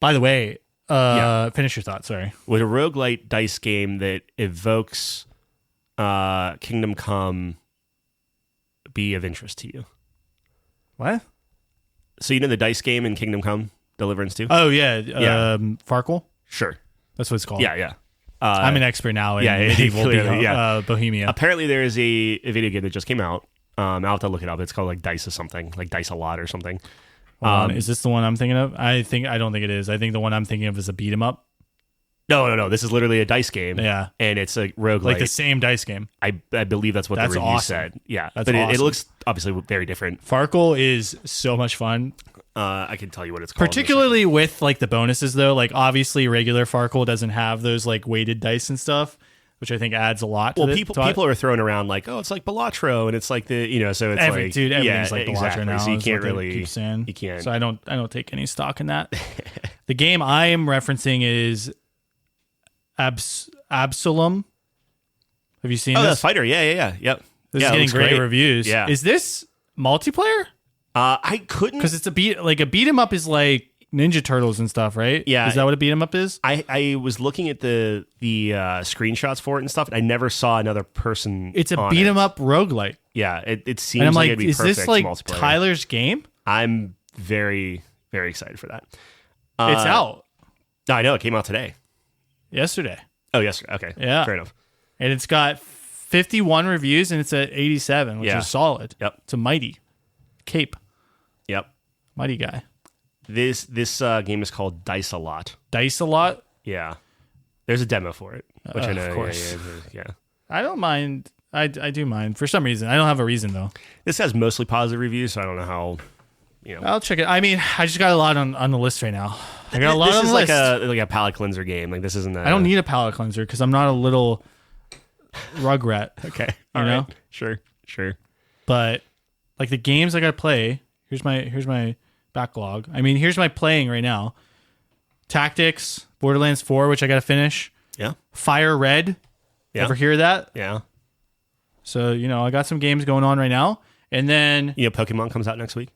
By the way, finish your thought, sorry. Would a roguelite dice game that evokes Kingdom Come be of interest to you? What? So you know the dice game in Kingdom Come Deliverance 2? Oh, yeah. Farkle? Sure. That's what it's called. Yeah. I'm an expert now in medieval Bohemia. Apparently there is a video game that just came out. I'll have to look it up. It's called like Dice or something, like Dice a Lot or something. Is this the one I'm thinking of? I don't think it is. I think the one I'm thinking of is a beat 'em up. No. This is literally a dice game. Yeah. And it's a roguelite. Like the same dice game. I believe that's what the review awesome. said. Yeah. That's but awesome. It looks obviously very different. Farkle is so much fun. I can tell you what it's called. Particularly with like the bonuses though. Like obviously regular Farkle doesn't have those like weighted dice and stuff, which I think adds a lot to people are throwing around like, oh, it's like Balatro, and it's like so it's like everything's like Balatro exactly. now. So you can't really keep saying. You can't. So I don't take any stock in that. The game I am referencing is Absalom. Have you seen this? Oh, that's Fighter. Yeah. Yep. This is getting great reviews. Yeah. Is this multiplayer? I couldn't, because it's a beat 'em up is like Ninja Turtles and stuff, right? Yeah. Is that what a beat 'em up is? I was looking at the screenshots for it and stuff, and I never saw another person. It's a beat 'em up roguelite. Yeah, it seems and I'm like it'd be is perfect this like multiplayer. Tyler's game? I'm very, very excited for that. It's out. No, I know it came out today. Yesterday. Oh, yesterday. Okay. Yeah. Fair enough. And it's got 51 reviews and it's at 87, which is solid. Yep. It's a mighty cape. Yep. Mighty guy. This game is called Dice a Lot. Dice a Lot? Yeah. There's a demo for it, which I know. Of course. Yeah. I don't mind. I do mind for some reason. I don't have a reason though. This has mostly positive reviews, so I don't know how. I'll check it. I mean, I just got a lot on the list right now. I got a lot on the list. This is like a palate cleanser game. Like this isn't. I don't need a palate cleanser because I'm not a little rugrat. Okay, you know. Sure. But like the games I got to play. Here's my backlog. I mean, here's my playing right now. Tactics, Borderlands 4, which I got to finish. Yeah. Fire Red. Yeah. Ever hear that? Yeah. So I got some games going on right now, and then Pokemon comes out next week.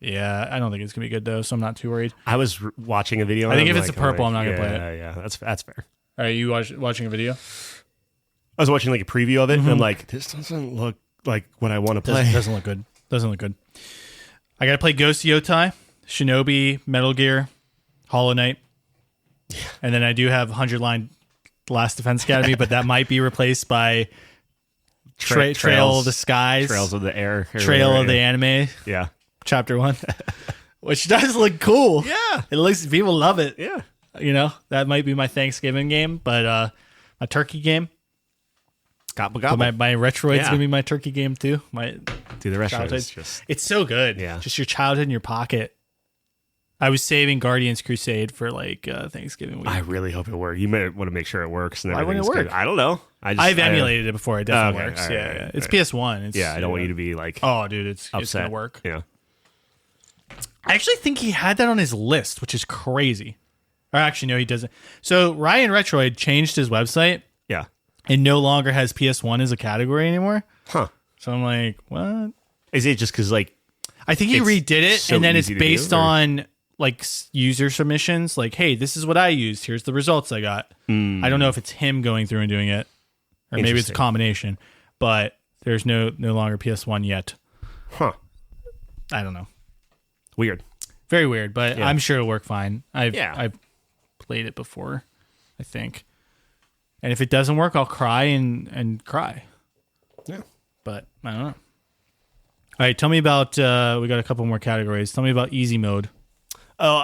Yeah, I don't think it's gonna be good though, so I'm not too worried. I was watching a video. I think if it's a purple, I'm not gonna play it. Yeah, that's fair. Are you watching a video? I was watching like a preview of it, and I'm like, this doesn't look like what I want to play. Doesn't look good. I gotta play Ghost of Yotei, Shinobi, Metal Gear, Hollow Knight, and then I do have 100 Line Last Defense Academy, but that might be replaced by Trail of the Skies, Trails of the Air, Trail of the Anime. Yeah. Chapter 1, which does look cool. Yeah. It looks, people love it. Yeah. That might be my Thanksgiving game, but my turkey game. Gobble. So my Retroid's going to be my turkey game too. Dude, the Retroid is just... It's so good. Yeah. Just your childhood in your pocket. I was saving Guardians Crusade for like Thanksgiving week. I really hope it works. You may want to make sure it works. And why wouldn't it work? Good. I don't know. I've emulated it before. It definitely works. Right, Yeah. Right, it's PS1. It's, I don't want you to be like... Oh, dude, it's upset. going to work. Yeah. I actually think he had that on his list, which is crazy. Or actually, no, he doesn't. So Ryan Retroid changed his website. Yeah. And no longer has PS1 as a category anymore. Huh. So I'm like, what? Is it just because like... I think he redid it, so and then it's easy to based do, or- on like user submissions. Like, hey, this is what I used. Here's the results I got. I don't know if it's him going through and doing it, or maybe it's a combination. But there's no longer PS1 yet. Huh. I don't know. Weird. Very weird, but Yeah. I'm sure it'll work fine. I've played it before, I think. And if it doesn't work, I'll cry and cry. Yeah. But I don't know. All right, tell me about, we got a couple more categories. Tell me about easy mode. Oh,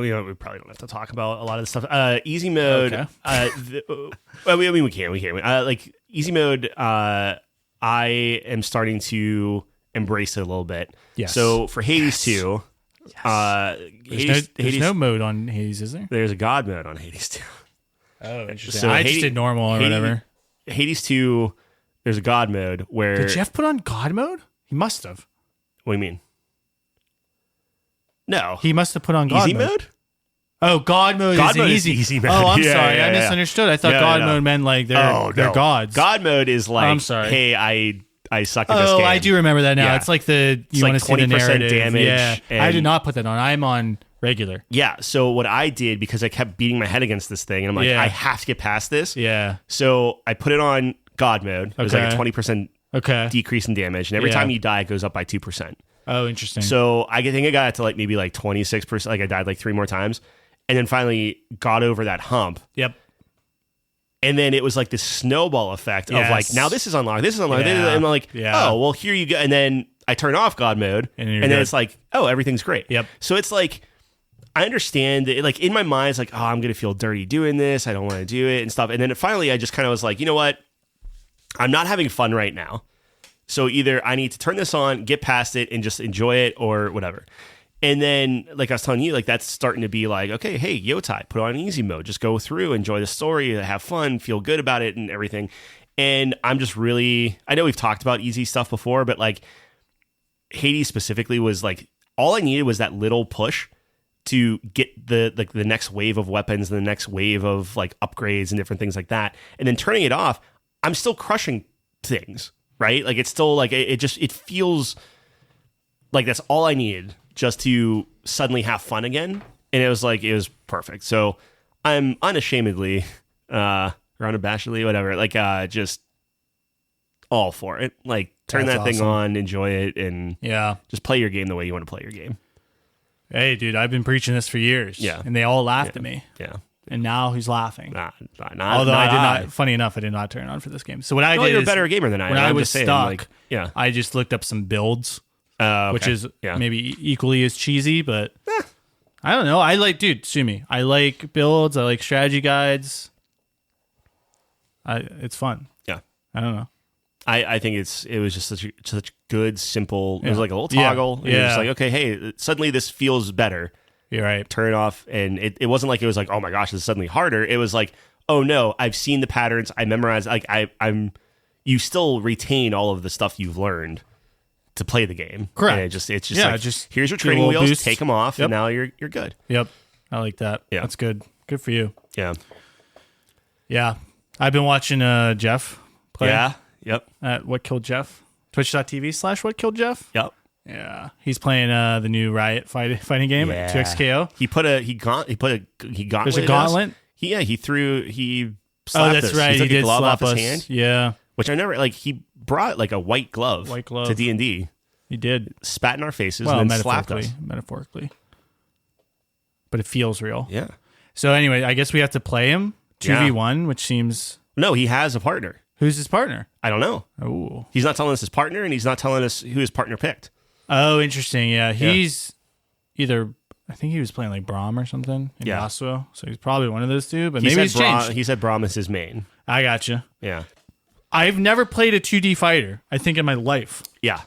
we probably don't have to talk about a lot of this stuff. Easy mode. Okay. We can. Like easy mode. I am starting to embrace it a little bit. Yes. So for Hades 2, There's no mode on Hades, is there? There's a God mode on Hades 2. Oh, interesting. So I just did normal or whatever. Hades 2, there's a God mode where... Did Jeff put on God mode? He must have. What do you mean? No. He must have put on God easy mode? Oh, God mode is easy mode. Oh, I'm Yeah, sorry. yeah, I misunderstood. I thought God mode meant like they're gods. God mode is like, I'm sorry. hey, I suck at this game. Oh, I do remember that now. Yeah. It's like you It's want like to see the 20% narrative. damage, Yeah, and- I did not put that on. I'm on regular. Yeah. So what I did, because I kept beating my head against this thing, and I'm like, Yeah. I have to get past this. Yeah. So I put it on God mode. It was like a 20% decrease in damage, and every time you die, it goes up by 2%. Oh, interesting. So I think I got it to like maybe like 26%. Like I died like 3 more times, and then finally got over that hump. Yep. And then it was like this snowball effect of like, now this is unlocked, this is unlocked. Yeah. And I'm like, Yeah. oh, well, here you go. And then I turn off God mode, and then good. it's like, oh, everything's great. Yep. So it's like, I understand that, like, in my mind, it's like, oh, I'm going to feel dirty doing this. I don't want to do it and stuff. And then finally, I just kind of was like, you know what? I'm not having fun right now. So either I need to turn this on, get past it, and just enjoy it or whatever. And then, like I was telling you, like that's starting to be like, okay, hey, Yotei, put on easy mode. Just go through, enjoy the story, have fun, feel good about it and everything. And I'm just really, I know we've talked about easy stuff before, but like Hades specifically was like, all I needed was that little push to get the next wave of weapons, the next wave of like upgrades and different things like that. And then turning it off, I'm still crushing things, right? Like it's still like, it feels like that's all I needed just to suddenly have fun again. And it was perfect. So I'm unashamedly, or unabashedly, whatever, like just all for it. Like turn That's that thing awesome. on, enjoy it, and Yeah. just play your game the way you want to play your game. Hey, dude, I've been preaching this for years. Yeah. And they all laughed at me. Yeah. And now he's laughing. Not Although I did I. not, funny enough, I did not turn on for this game. So what I No, did you're a is, better gamer than I am. when I I'm was just saying, stuck, like, yeah. I just looked up some builds, Okay. which is yeah. maybe equally as cheesy, but I don't know. I like, dude, sue me. I like builds. I like strategy guides. It's fun. Yeah. I don't know. I think it was just such good, simple. It was Yeah. like a little Yeah. toggle. And you're just like, okay, hey, suddenly this feels better. You're right. Turn it off, and it wasn't like it was like, oh my gosh, this is suddenly harder. It was like, oh no, I've seen the patterns. I memorized. Like I'm. You still retain all of the stuff you've learned to play the game. Correct. And it's just Yeah, like, just here's your give a training little wheels. boost. Take them off, Yep. and now you're good. Yep. I like that. Yeah. That's good. Good for you. Yeah. Yeah. I've been watching Jeff play Yeah. Yep. at What Killed Jeff. Twitch.tv/What Killed Jeff. Yep. Yeah. He's playing the new Riot fighting game at 2XKO. He got There's a gauntlet? He Oh, slapped that's us. right. He took He a did glove slap off us. his hand, Yeah. which I never like. He brought like a white glove to D&D, He did. spat in our faces, Well, and then slapped metaphorically. us. Metaphorically. But it feels real. Yeah. So anyway, I guess we have to play him 2v1, which seems... No, he has a partner. Who's his partner? I don't know. Oh. He's not telling us his partner, and he's not telling us who his partner picked. Oh, interesting. Yeah. He's either... I think he was playing like Braum or something in Yasuo. So he's probably one of those two, but maybe he's changed. He said Braum is his main. I gotcha. Yeah. I've never played a 2D fighter, I think, in my life. Yeah.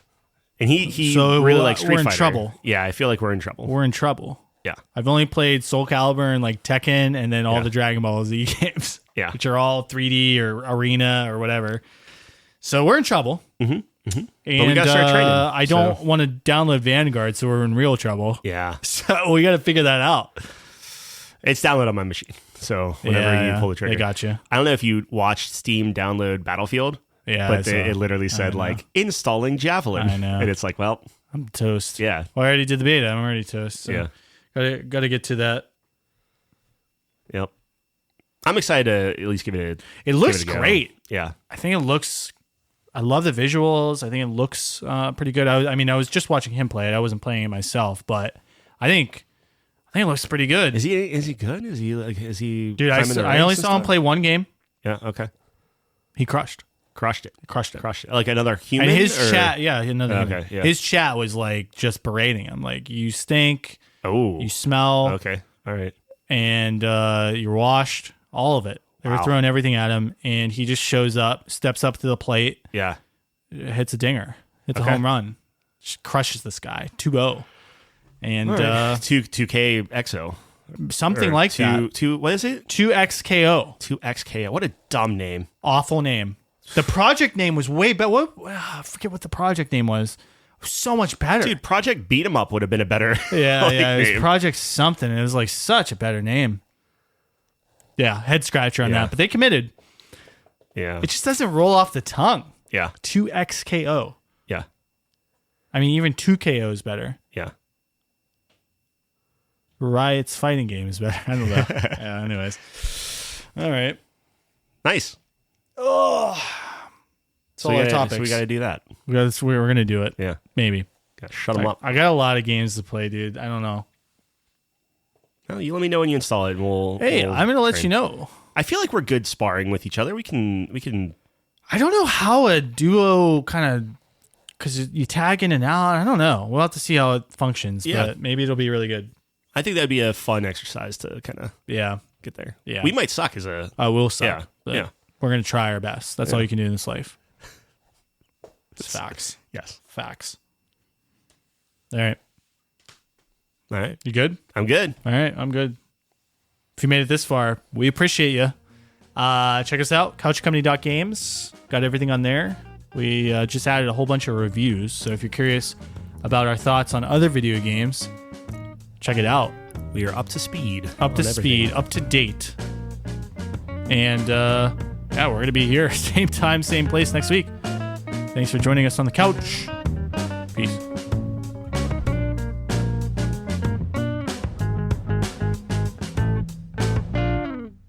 And he So really likes Street we're in Fighter. trouble. Yeah, I feel like we're in trouble. We're in trouble. Yeah. I've only played Soul Calibur and like Tekken and then all the Dragon Ball Z games. Yeah. Which are all 3D or Arena or whatever. So we're in trouble. Mm-hmm. Mm-hmm. And But we gotta start training. I don't want to download Vanguard, so we're in real trouble. Yeah. So we got to figure that out. It's downloaded on my machine. So whenever you pull the trigger. They got you. I don't know if you watched Steam download Battlefield. Yeah. But it literally said like installing Javelin. I know. And it's like, well, I'm toast. yeah. Well, I already did the beta. I'm already toast. So Yeah. Got to get to that. Yep. I'm excited to at least give it It looks a go. great. Yeah. I think it looks. I love the visuals. I think it looks pretty good. I mean, I was just watching him play it. I wasn't playing it myself, but I think it looks pretty good. Is he good? Is he Dude, climbing the I only ranks and saw him stuff? play one game. Yeah, okay. He crushed Crushed it. it. Like another human? And his or- chat, another. Okay, yeah. His chat was like just berating him, like you stink, Oh. you smell, Okay. All right. and you're washed. All of it. They were Wow. throwing everything at him, and he just shows up, steps up to the plate, Yeah. hits a dinger, hits Okay. a home run, just crushes this guy 2-0, and 2K XO. something Or like that. What is it? 2XKO. 2XK. What a dumb name. Awful name. The project name was way better. I forget what the project name was. It was so much better. Dude, Project Beat 'em Up would have been a better Yeah, it was name. Project something. It was like such a better name. Yeah, head scratcher on Yeah. that. But they committed. Yeah. It just doesn't roll off the tongue. Yeah. 2x KO. Yeah. I mean, even 2 KO is better. Yeah. Riot's fighting game is better. I don't know. Yeah, anyways. All right. Nice. Oh. That's all our topics. So we got to do that. We're going to do it. Yeah. Maybe. Got to shut them up. I got a lot of games to play, dude. I don't know. No, you let me know when you install it. And I'm going to let you know. I feel like we're good sparring with each other. We can. I don't know how a duo kind of, because you tag in and out. I don't know. We'll have to see how it functions, but maybe it'll be really good. I think that'd be a fun exercise to kind of get there. Yeah. We might suck as a... We'll suck. Yeah. We're going to try our best. That's all you can do in this life. It's facts. Yes. Facts. All right. All right. You good? I'm good. All right. I'm good. If you made it this far, we appreciate you. Check us out, couchcompany.games. Got everything on there. We just added a whole bunch of reviews. So if you're curious about our thoughts on other video games, check it out. We are up to speed. Up to date. And we're going to be here same time, same place next week. Thanks for joining us on the couch. Peace.